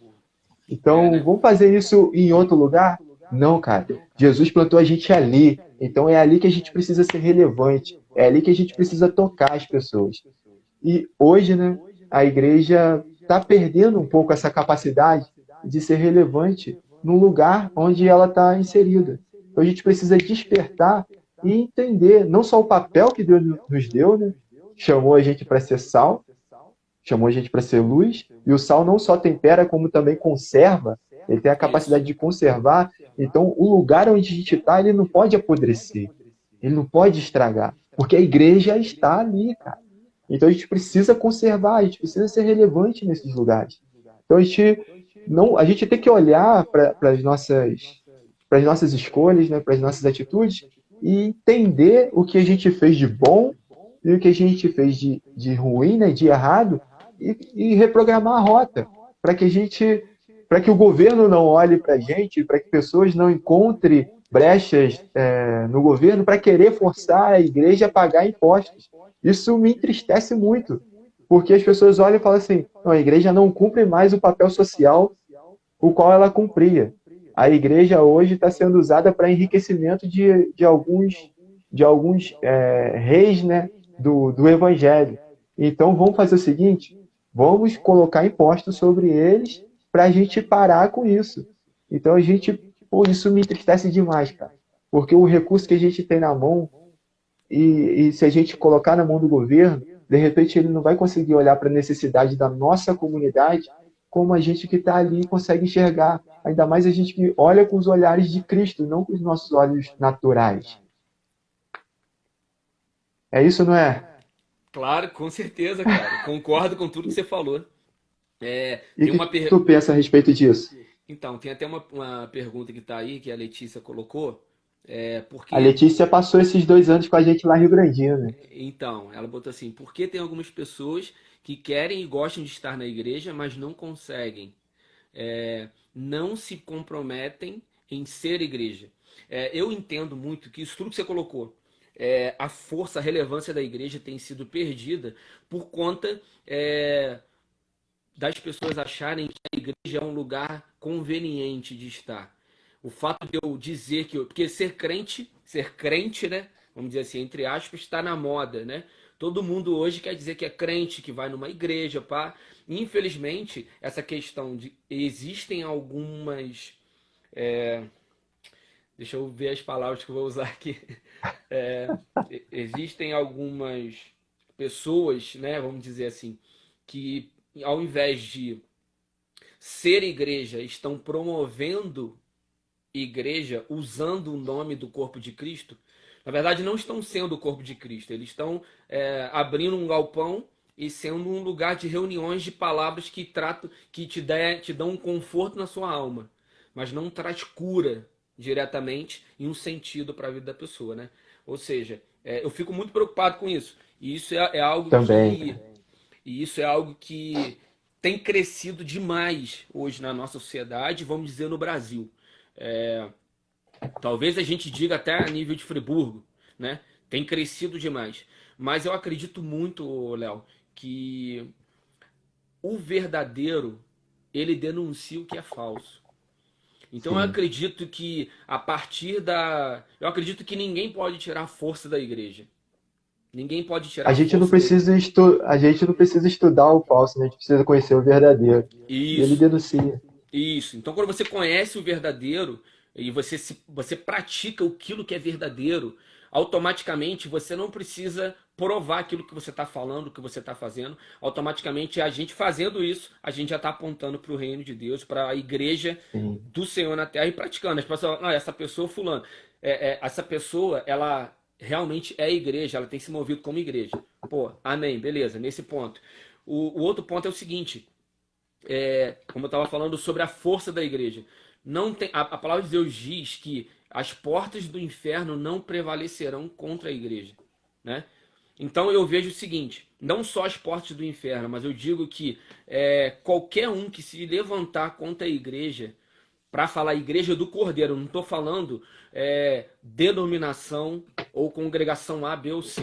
É, Então, né? vamos fazer isso em outro lugar? Não, cara. Jesus plantou a gente ali. Então, é ali que a gente precisa ser relevante. É ali que a gente precisa tocar as pessoas. E hoje, né, a igreja está perdendo um pouco essa capacidade de ser relevante no lugar onde ela está inserida. Então a gente precisa despertar e entender não só o papel que Deus nos deu, né? Chamou a gente para ser sal, chamou a gente para ser luz, e o sal não só tempera, como também conserva, ele tem a Isso. capacidade de conservar. Então o lugar onde a gente está, ele não pode apodrecer, ele não pode estragar, porque a igreja está ali, cara. Então a gente precisa conservar, a gente precisa ser relevante nesses lugares. Então a gente não, a gente tem que olhar para as nossas para as nossas escolhas, né, para as nossas atitudes, e entender o que a gente fez de bom e o que a gente fez de ruim, né, de errado, e reprogramar a rota, para que a gente, para que o governo não olhe para a gente, para que pessoas não encontrem brechas no governo para querer forçar a igreja a pagar impostos. Isso me entristece muito, porque as pessoas olham e falam assim: não, a igreja não cumpre mais o papel social o qual ela cumpria. A igreja hoje está sendo usada para enriquecimento de alguns reis, né, do evangelho. Então vamos fazer o seguinte: vamos colocar impostos sobre eles para a gente parar com isso. Então pô, isso me entristece demais, cara. Porque o recurso que a gente tem na mão, e se a gente colocar na mão do governo, de repente ele não vai conseguir olhar para a necessidade da nossa comunidade como a gente que está ali consegue enxergar. Ainda mais a gente que olha com os olhares de Cristo, não com os nossos olhos naturais. É isso, não é? Claro, com certeza, cara. Concordo com tudo que você falou. E o Tem que uma tu pensa a respeito disso? Então, tem até uma pergunta que está aí, que a Letícia colocou. A Porque Letícia passou esses 2 anos com a gente lá em Rio Grandinho, né? Então, ela botou assim: por que tem algumas pessoas que querem e gostam de estar na igreja, mas não conseguem? Não se comprometem em ser igreja. Eu entendo muito que isso tudo que você colocou, a força, a relevância da igreja tem sido perdida por conta das pessoas acharem que a igreja é um lugar conveniente de estar. O fato de eu dizer que porque ser crente, né? Vamos dizer assim, entre aspas, está na moda, né? Todo mundo hoje quer dizer que é crente, que vai numa igreja, pá. Infelizmente, essa questão de existem algumas, deixa eu ver as palavras que eu vou usar aqui. É, existem algumas pessoas, né? Vamos dizer assim, que ao invés de ser igreja, estão promovendo igreja usando o nome do corpo de Cristo. Na verdade, não estão sendo o corpo de Cristo, eles estão abrindo um galpão e sendo um lugar de reuniões de palavras que tratam, que te dão um conforto na sua alma, mas não traz cura diretamente em um sentido para a vida da pessoa, né? Ou seja, eu fico muito preocupado com isso. E isso é algo Também, que cara. e isso é algo que tem crescido demais hoje na nossa sociedade, vamos dizer no Brasil. É, Talvez a gente diga até a nível de Friburgo, né? Tem crescido demais. Mas eu acredito muito, Léo, que o verdadeiro ele denuncia o que é falso. Então eu Sim. acredito que a partir da. Eu acredito que ninguém pode tirar a força da igreja. Ninguém pode tirar A a gente não força da igreja. precisa a gente não precisa estudar o falso, né? A gente precisa conhecer o verdadeiro. E ele Isso. denuncia. Isso. Então, quando você conhece o verdadeiro e você pratica aquilo que é verdadeiro, automaticamente você não precisa provar aquilo que você está falando, o que você está fazendo. Automaticamente, a gente fazendo isso, a gente já está apontando para o reino de Deus, para a igreja Sim, do Senhor na terra e praticando. As pessoas, essa pessoa fulano, essa pessoa, ela realmente é igreja, ela tem se movido como igreja. Pô, amém, beleza, nesse ponto. O outro ponto é o seguinte, como eu estava falando sobre a força da igreja. Não tem, a palavra de Deus diz que as portas do inferno não prevalecerão contra a igreja, né? Então eu vejo o seguinte, não só as portas do inferno, mas eu digo que qualquer um que se levantar contra a igreja, para falar igreja do Cordeiro, não estou falando denominação ou congregação A, B ou C.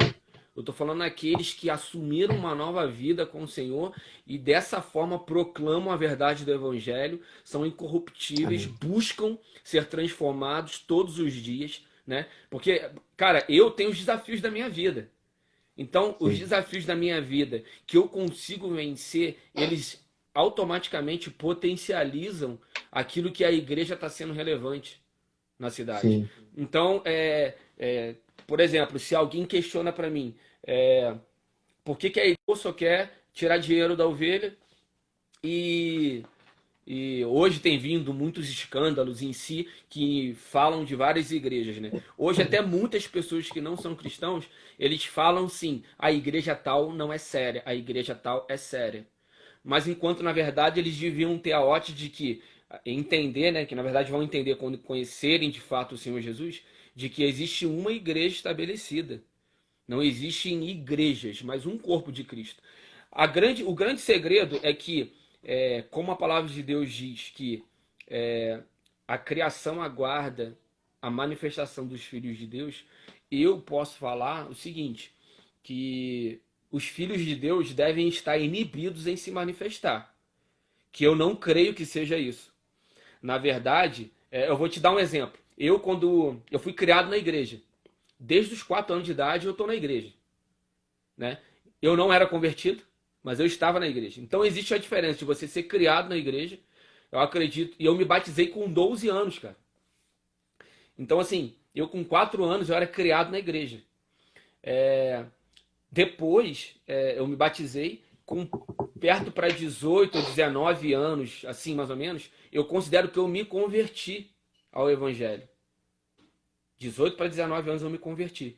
Eu estou falando aqueles que assumiram uma nova vida com o Senhor e dessa forma proclamam a verdade do Evangelho, são incorruptíveis, amém. buscam ser transformados todos os dias, né? Porque, cara, eu tenho os desafios da minha vida. Então, os Sim, desafios da minha vida que eu consigo vencer, eles automaticamente potencializam aquilo que a igreja está sendo relevante na cidade. sim. Então, por exemplo, se alguém questiona para mim é, por que a igreja só quer tirar dinheiro da ovelha e hoje tem vindo muitos escândalos em si que falam de várias igrejas, né? Hoje até muitas pessoas que não são cristãos, eles falam sim, a igreja tal não é séria, a igreja tal é séria. Mas enquanto na verdade eles deviam ter a ótica de que entender, né, que na verdade vão entender quando conhecerem de fato o Senhor Jesus, de que existe uma igreja estabelecida. Não existem igrejas, mas um corpo de Cristo. O grande segredo é que, como a palavra de Deus diz que a criação aguarda a manifestação dos filhos de Deus, eu posso falar o seguinte, que os filhos de Deus devem estar inibidos em se manifestar. Que eu não creio que seja isso. Na verdade, eu vou te dar um exemplo. Quando eu fui criado na igreja, desde os 4 anos de idade eu estou na igreja, né? Eu não era convertido, mas eu estava na igreja. Então existe a diferença de você ser criado na igreja, eu acredito, e eu me batizei com 12 anos, cara. Então assim, eu com 4 anos eu era criado na igreja. Depois eu me batizei com perto para 18 ou 19 anos, assim mais ou menos, eu considero que eu me converti ao evangelho. 18 para 19 anos eu me converti.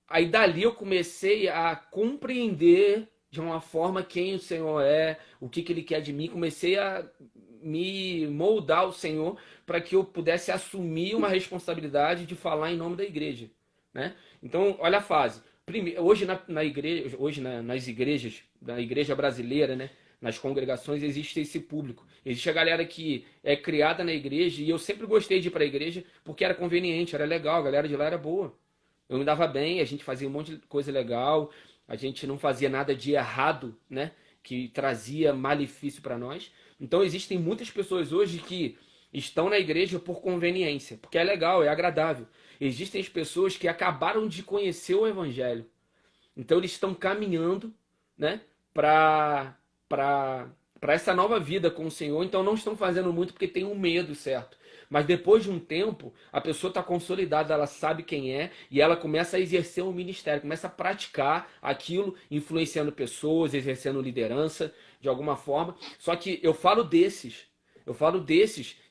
Aí dali eu comecei a compreender de uma forma quem o Senhor é, o que Ele quer de mim. Comecei a me moldar ao Senhor para que eu pudesse assumir uma responsabilidade de falar em nome da igreja, né? Então, olha a fase. Hoje na igreja, nas igrejas, na igreja brasileira, né? Nas congregações existe esse público. Existe a galera que é criada na igreja, e eu sempre gostei de ir para a igreja porque era conveniente, era legal, a galera de lá era boa. Eu me dava bem, a gente fazia um monte de coisa legal, a gente não fazia nada de errado, né? Que trazia malefício para nós. Então existem muitas pessoas hoje que estão na igreja por conveniência, porque é legal, é agradável. Existem as pessoas que acabaram de conhecer o evangelho. Então eles estão caminhando, né, para essa nova vida com o Senhor. Então não estão fazendo muito porque tem um medo, certo? Mas depois de um tempo, a pessoa está consolidada, ela sabe quem é e ela começa a exercer um ministério, começa a praticar aquilo, influenciando pessoas, exercendo liderança de alguma forma. Só que eu falo desses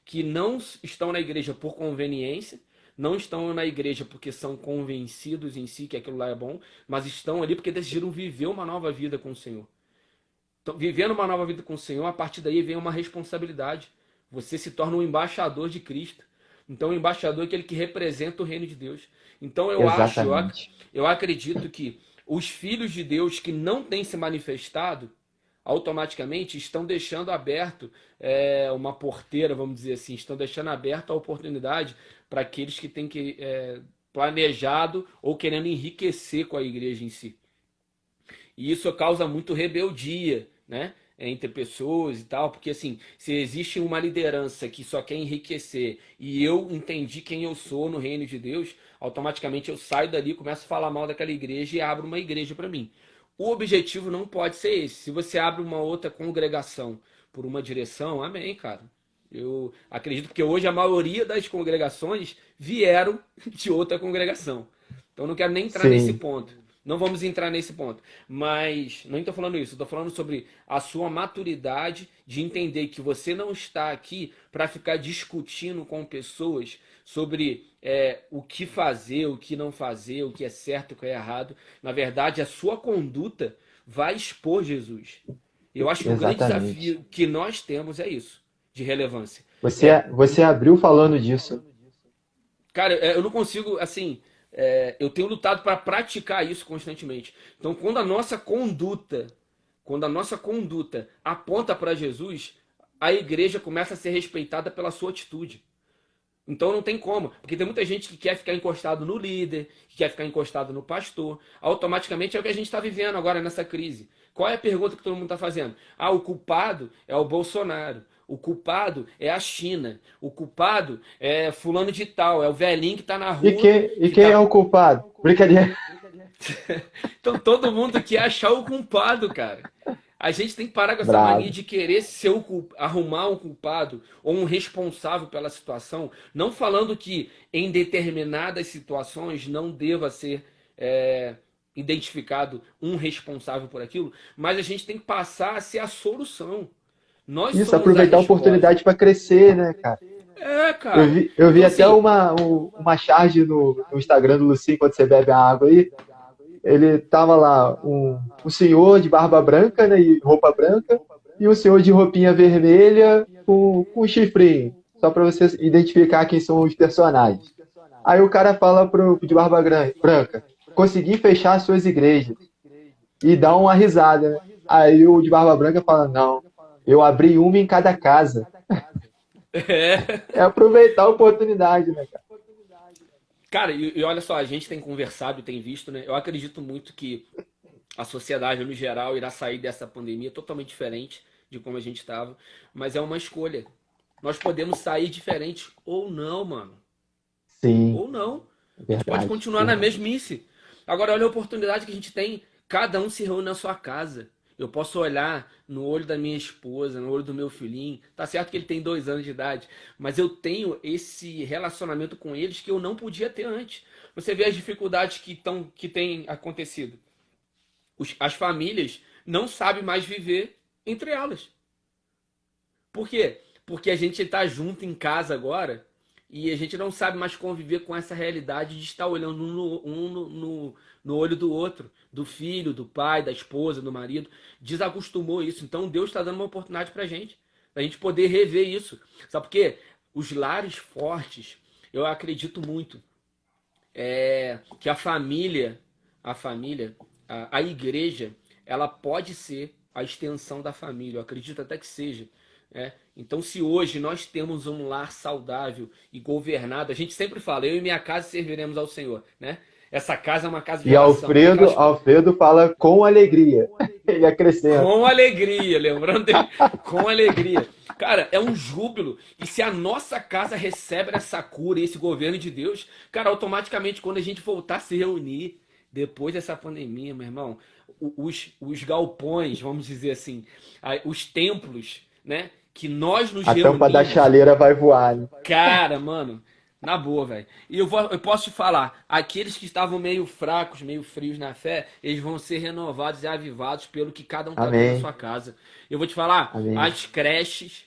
que não estão na igreja por conveniência, não estão na igreja porque são convencidos em si que aquilo lá é bom, mas estão ali porque decidiram viver uma nova vida com o Senhor. Então, vivendo uma nova vida com o Senhor, a partir daí vem uma responsabilidade. Você se torna um embaixador de Cristo. Então, o embaixador é aquele que representa o reino de Deus. Então, eu acredito que os filhos de Deus que não têm se manifestado, automaticamente estão deixando aberto uma porteira, vamos dizer assim, estão deixando aberto a oportunidade para aqueles que têm planejado ou querendo enriquecer com a igreja em si. E isso causa muito rebeldia, né, entre pessoas e tal, porque assim, se existe uma liderança que só quer enriquecer e eu entendi quem eu sou no reino de Deus, automaticamente eu saio dali, começo a falar mal daquela igreja e abro uma igreja para mim. O objetivo não pode ser esse. Se você abre uma outra congregação por uma direção, amém, cara. Eu acredito que hoje a maioria das congregações vieram de outra congregação. Então não quero nem entrar nesse ponto. Não vamos entrar nesse ponto. Mas não estou falando isso. Estou falando sobre a sua maturidade de entender que você não está aqui para ficar discutindo com pessoas sobre o que fazer, o que não fazer, o que é certo, o que é errado. Na verdade, a sua conduta vai expor Jesus. Eu acho que o grande desafio que nós temos é isso, de relevância. Você abriu falando disso. Cara, eu não consigo, assim... eu tenho lutado para praticar isso constantemente. Então, quando a nossa conduta aponta para Jesus, a igreja começa a ser respeitada pela sua atitude. Então não tem como, porque tem muita gente que quer ficar encostado no líder, que quer ficar encostado no pastor. Automaticamente é o que a gente está vivendo agora nessa crise. Qual é a pergunta que todo mundo está fazendo? Ah, o culpado é o Bolsonaro. O culpado é a China. O culpado é fulano de tal, é o velhinho que está na rua. E quem é o culpado? Brincadeira. Então todo mundo quer achar o culpado, cara. A gente tem que parar com essa mania de querer arrumar um culpado ou um responsável pela situação, não falando que em determinadas situações não deva ser identificado um responsável por aquilo, mas a gente tem que passar a ser a solução. Isso, aproveitar a oportunidade para crescer, né, cara? Cara. Eu vi então, até uma charge no Instagram do Lucinho, quando você bebe a água aí. Ele tava lá, um senhor de barba branca, né, e roupa branca, e um senhor de roupinha vermelha com um chifrinho, só para você identificar quem são os personagens. Aí o cara fala pro de barba branca, consegui fechar suas igrejas, e dá uma risada, né? Aí o de barba branca fala, não, eu abri uma em cada casa. É. É aproveitar a oportunidade, né, cara? Cara, e olha só, a gente tem conversado, tem visto, né? Eu acredito muito que a sociedade, no geral, irá sair dessa pandemia totalmente diferente de como a gente estava, mas é uma escolha. Nós podemos sair diferente ou não, mano. Sim, Ou não. A gente pode verdade, continuar na verdade. mesmice. Agora, olha a oportunidade que a gente tem. Cada um se reúne na sua casa. Eu posso olhar no olho da minha esposa, no olho do meu filhinho. Tá certo que ele tem 2 anos de idade, mas eu tenho esse relacionamento com eles que eu não podia ter antes. Você vê as dificuldades que têm acontecido. As famílias não sabem mais viver entre elas. Por quê? Porque a gente está junto em casa agora e a gente não sabe mais conviver com essa realidade de estar olhando no olho do outro, do filho, do pai, da esposa, do marido. Desacostumou isso. Então Deus está dando uma oportunidade para a gente poder rever isso. Sabe por quê? Os lares fortes, eu acredito muito, que a igreja, ela pode ser a extensão da família. Eu acredito até que seja. Então, se hoje nós temos um lar saudável e governado, a gente sempre fala, eu e minha casa serviremos ao Senhor, né? Essa casa é uma casa de E oração. Alfredo fala com alegria. Ele acrescenta. Com alegria, lembrando dele, com alegria. Cara, é um júbilo. E se a nossa casa recebe essa cura, esse governo de Deus, cara, automaticamente quando a gente voltar a se reunir, depois dessa pandemia, meu irmão, os galpões, vamos dizer assim, os templos, né, que nós nos A tampa da reunimos, chaleira vai voar, né? cara, mano, na boa, velho. E eu posso te falar, aqueles que estavam meio fracos, meio frios na fé, eles vão ser renovados e avivados pelo que cada um tá vendo na Amém. sua casa. Eu vou te falar, Amém. as creches,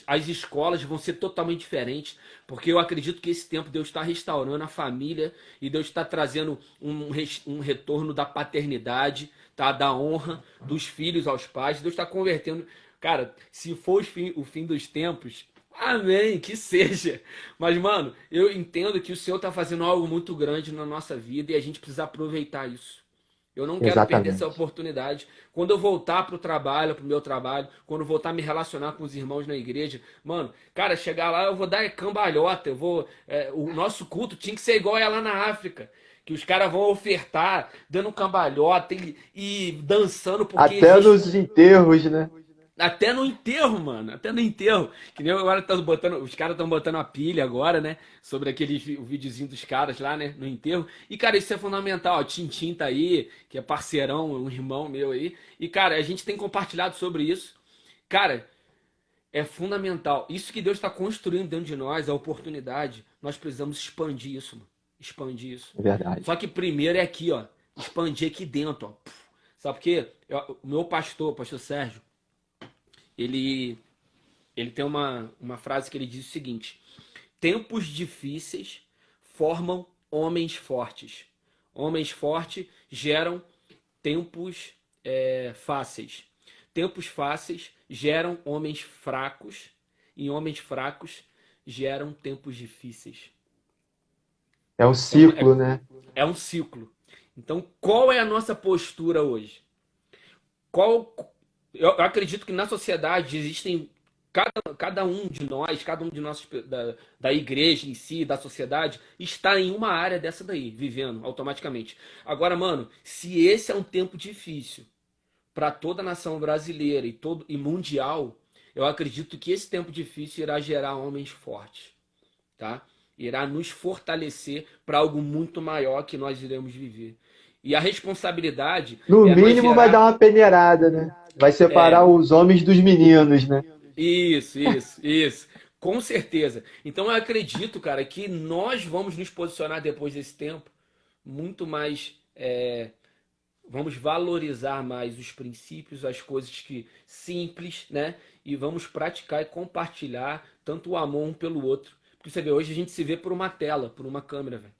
as escolas vão ser totalmente diferentes, porque eu acredito que esse tempo Deus está restaurando a família e Deus está trazendo um retorno da paternidade, tá? Da honra dos filhos aos pais. Deus está convertendo. Cara, se for o fim dos tempos, amém, que seja. Mas, mano, eu entendo que o Senhor está fazendo algo muito grande na nossa vida e a gente precisa aproveitar isso. Eu não quero perder essa Exatamente. oportunidade. Quando eu voltar pro trabalho, pro meu trabalho, quando eu voltar a me relacionar com os irmãos na igreja, mano, cara, chegar lá eu vou dar cambalhota, o nosso culto tinha que ser igual é lá na África, que os caras vão ofertar, dando cambalhota e dançando porque Até existe nos enterros, né? até no enterro, mano. Até no enterro. Que nem agora tá botando. Os caras estão botando a pilha agora, né? Sobre aquele o videozinho dos caras lá, né? No enterro. E, cara, isso é fundamental. Ó, Tintim tá aí, que é parceirão, um irmão meu aí. E, cara, a gente tem compartilhado sobre isso. Cara, é fundamental. Isso que Deus está construindo dentro de nós, a oportunidade. Nós precisamos expandir isso, mano. Expandir isso. É verdade. Só que primeiro é aqui, ó. Expandir aqui dentro, ó. Sabe por quê? O meu pastor, o pastor Sérgio, ele ele tem uma frase que ele diz o seguinte: tempos difíceis formam homens fortes. Homens fortes geram tempos fáceis. Tempos fáceis geram homens fracos. E homens fracos geram tempos difíceis. É um Então ciclo, né? é um ciclo. Então, qual é a nossa postura hoje? Qual, eu acredito que na sociedade existem cada um de nós, cada um de nós da igreja em si, da sociedade, está em uma área dessa daí, vivendo automaticamente. Agora, mano, se esse é um tempo difícil para toda a nação brasileira e mundial, eu acredito que esse tempo difícil irá gerar homens fortes, tá? Irá nos fortalecer para algo muito maior que nós iremos viver. E a responsabilidade No é nós mínimo vai dar gerar. uma peneirada, né? Vai separar É, os homens dos meninos, né? isso. Com certeza. Então eu acredito, cara, que nós vamos nos posicionar depois desse tempo muito mais. Vamos valorizar mais os princípios, as coisas que simples, né? E vamos praticar e compartilhar tanto o amor um pelo outro. Porque você vê, hoje a gente se vê por uma tela, por uma câmera, velho.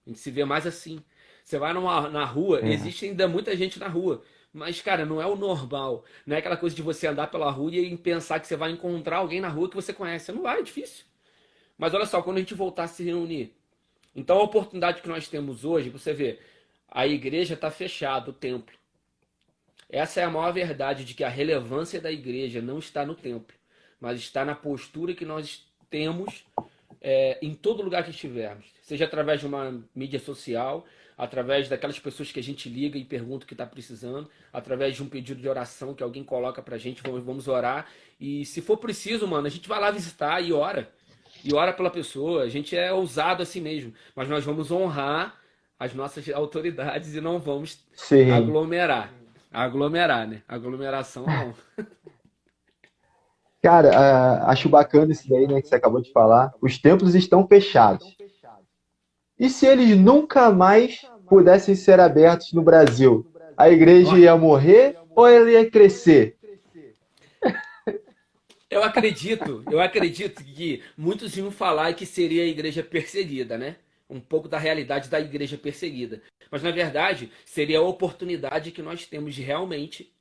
A gente se vê mais assim. Você vai na rua, É. existe ainda muita gente na rua. Mas, cara, não é o normal. Não é aquela coisa de você andar pela rua e pensar que você vai encontrar alguém na rua que você conhece. Não vai, é difícil. Mas olha só, quando a gente voltar a se reunir. Então a oportunidade que nós temos hoje, você vê, a igreja está fechada, o templo. Essa é a maior verdade de que a relevância da igreja não está no templo, mas está na postura que nós temos em todo lugar que estivermos. Seja através de uma mídia social, através daquelas pessoas que a gente liga e pergunta o que está precisando, através de um pedido de oração que alguém coloca pra gente, vamos orar. E se for preciso, mano, a gente vai lá visitar e ora. E ora pela pessoa. A gente é ousado assim mesmo. Mas nós vamos honrar as nossas autoridades e não vamos Sim. aglomerar. Aglomerar, né? Aglomeração não. Cara, acho bacana isso daí, né, que você acabou de falar. Os templos estão fechados. E se eles nunca mais pudessem ser abertos no Brasil? A igreja Olha, ia morrer ou ela ia crescer? eu acredito que muitos iam falar que seria a igreja perseguida, né? Um pouco da realidade da igreja perseguida. Mas na verdade, seria a oportunidade que nós temos de realmente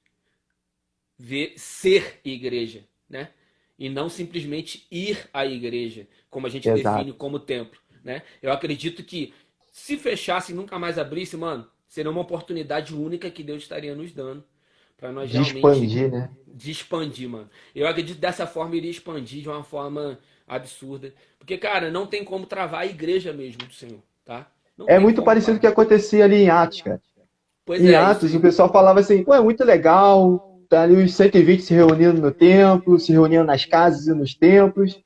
ser igreja, né? E não simplesmente ir à igreja, como a gente define Exato. como templo, né? Eu acredito que se fechasse e nunca mais abrisse, mano, seria uma oportunidade única que Deus estaria nos dando para nós De realmente expandir, né? de expandir, mano. Eu acredito que dessa forma iria expandir de uma forma absurda, porque cara, não tem como travar a igreja mesmo do Senhor, tá? Não É tem muito como parecido com o que parar. acontecia ali em Atos, cara. Pois Em é, isso Atos, o aí. pessoal falava assim, pô, é muito legal, tá ali os 120 se reunindo no templo, se reunindo nas casas e nos templos,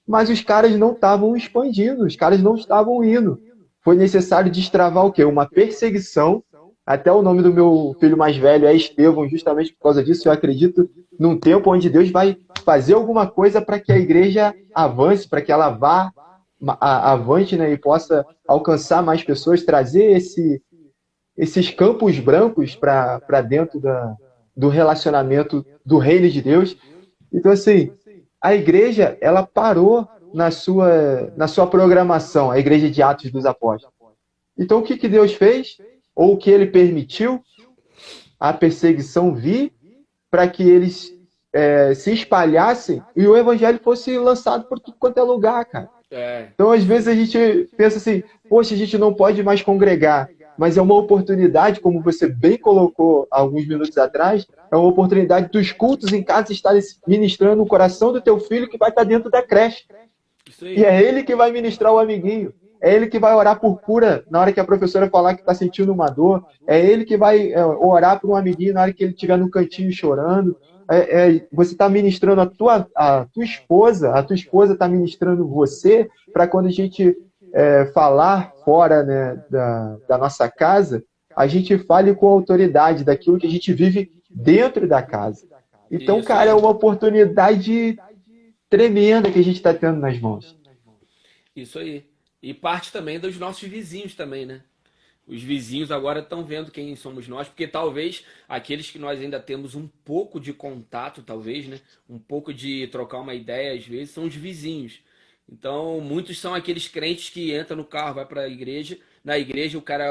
mas os caras não estavam expandindo, os caras não estavam indo. Foi necessário destravar o quê? Uma perseguição. Até o nome do meu filho mais velho é Estevão, justamente por causa disso. Eu acredito num tempo onde Deus vai fazer alguma coisa para que a igreja avance, para que ela vá avante, né, e possa alcançar mais pessoas, trazer esses campos brancos para dentro do relacionamento do reino de Deus. Então, assim, a igreja, ela parou na sua programação, a igreja de Atos dos Apóstolos. Então, o que, que Deus fez? Ou o que ele permitiu? A perseguição vir para que eles se espalhassem e o evangelho fosse lançado por tudo quanto é lugar, cara. É, Então, às isso vezes, a aí. gente pensa assim, poxa, a gente não pode mais congregar, mas é uma oportunidade, como você bem colocou alguns minutos atrás, é uma oportunidade dos cultos em casa estarem ministrando o coração do teu filho que vai estar dentro da creche. Isso E aí. é ele que vai ministrar o amiguinho. É ele que vai orar por cura na hora que a professora falar que está sentindo uma dor. É ele que vai orar por um amiguinho na hora que ele estiver no cantinho chorando. Você está ministrando a tua esposa, a tua esposa está ministrando você, para quando a gente falar fora, né, da nossa casa, a gente fale com autoridade daquilo que a gente vive dentro da casa. Então, Isso cara, é aí. uma oportunidade tremenda que a gente está tendo nas mãos. Isso aí. E parte também dos nossos vizinhos também, né? Os vizinhos agora estão vendo quem somos nós, porque talvez aqueles que nós ainda temos um pouco de contato, talvez, né? Um pouco de trocar uma ideia, às vezes, são os vizinhos. Então, muitos são aqueles crentes que entram no carro, vai para a igreja, na igreja o cara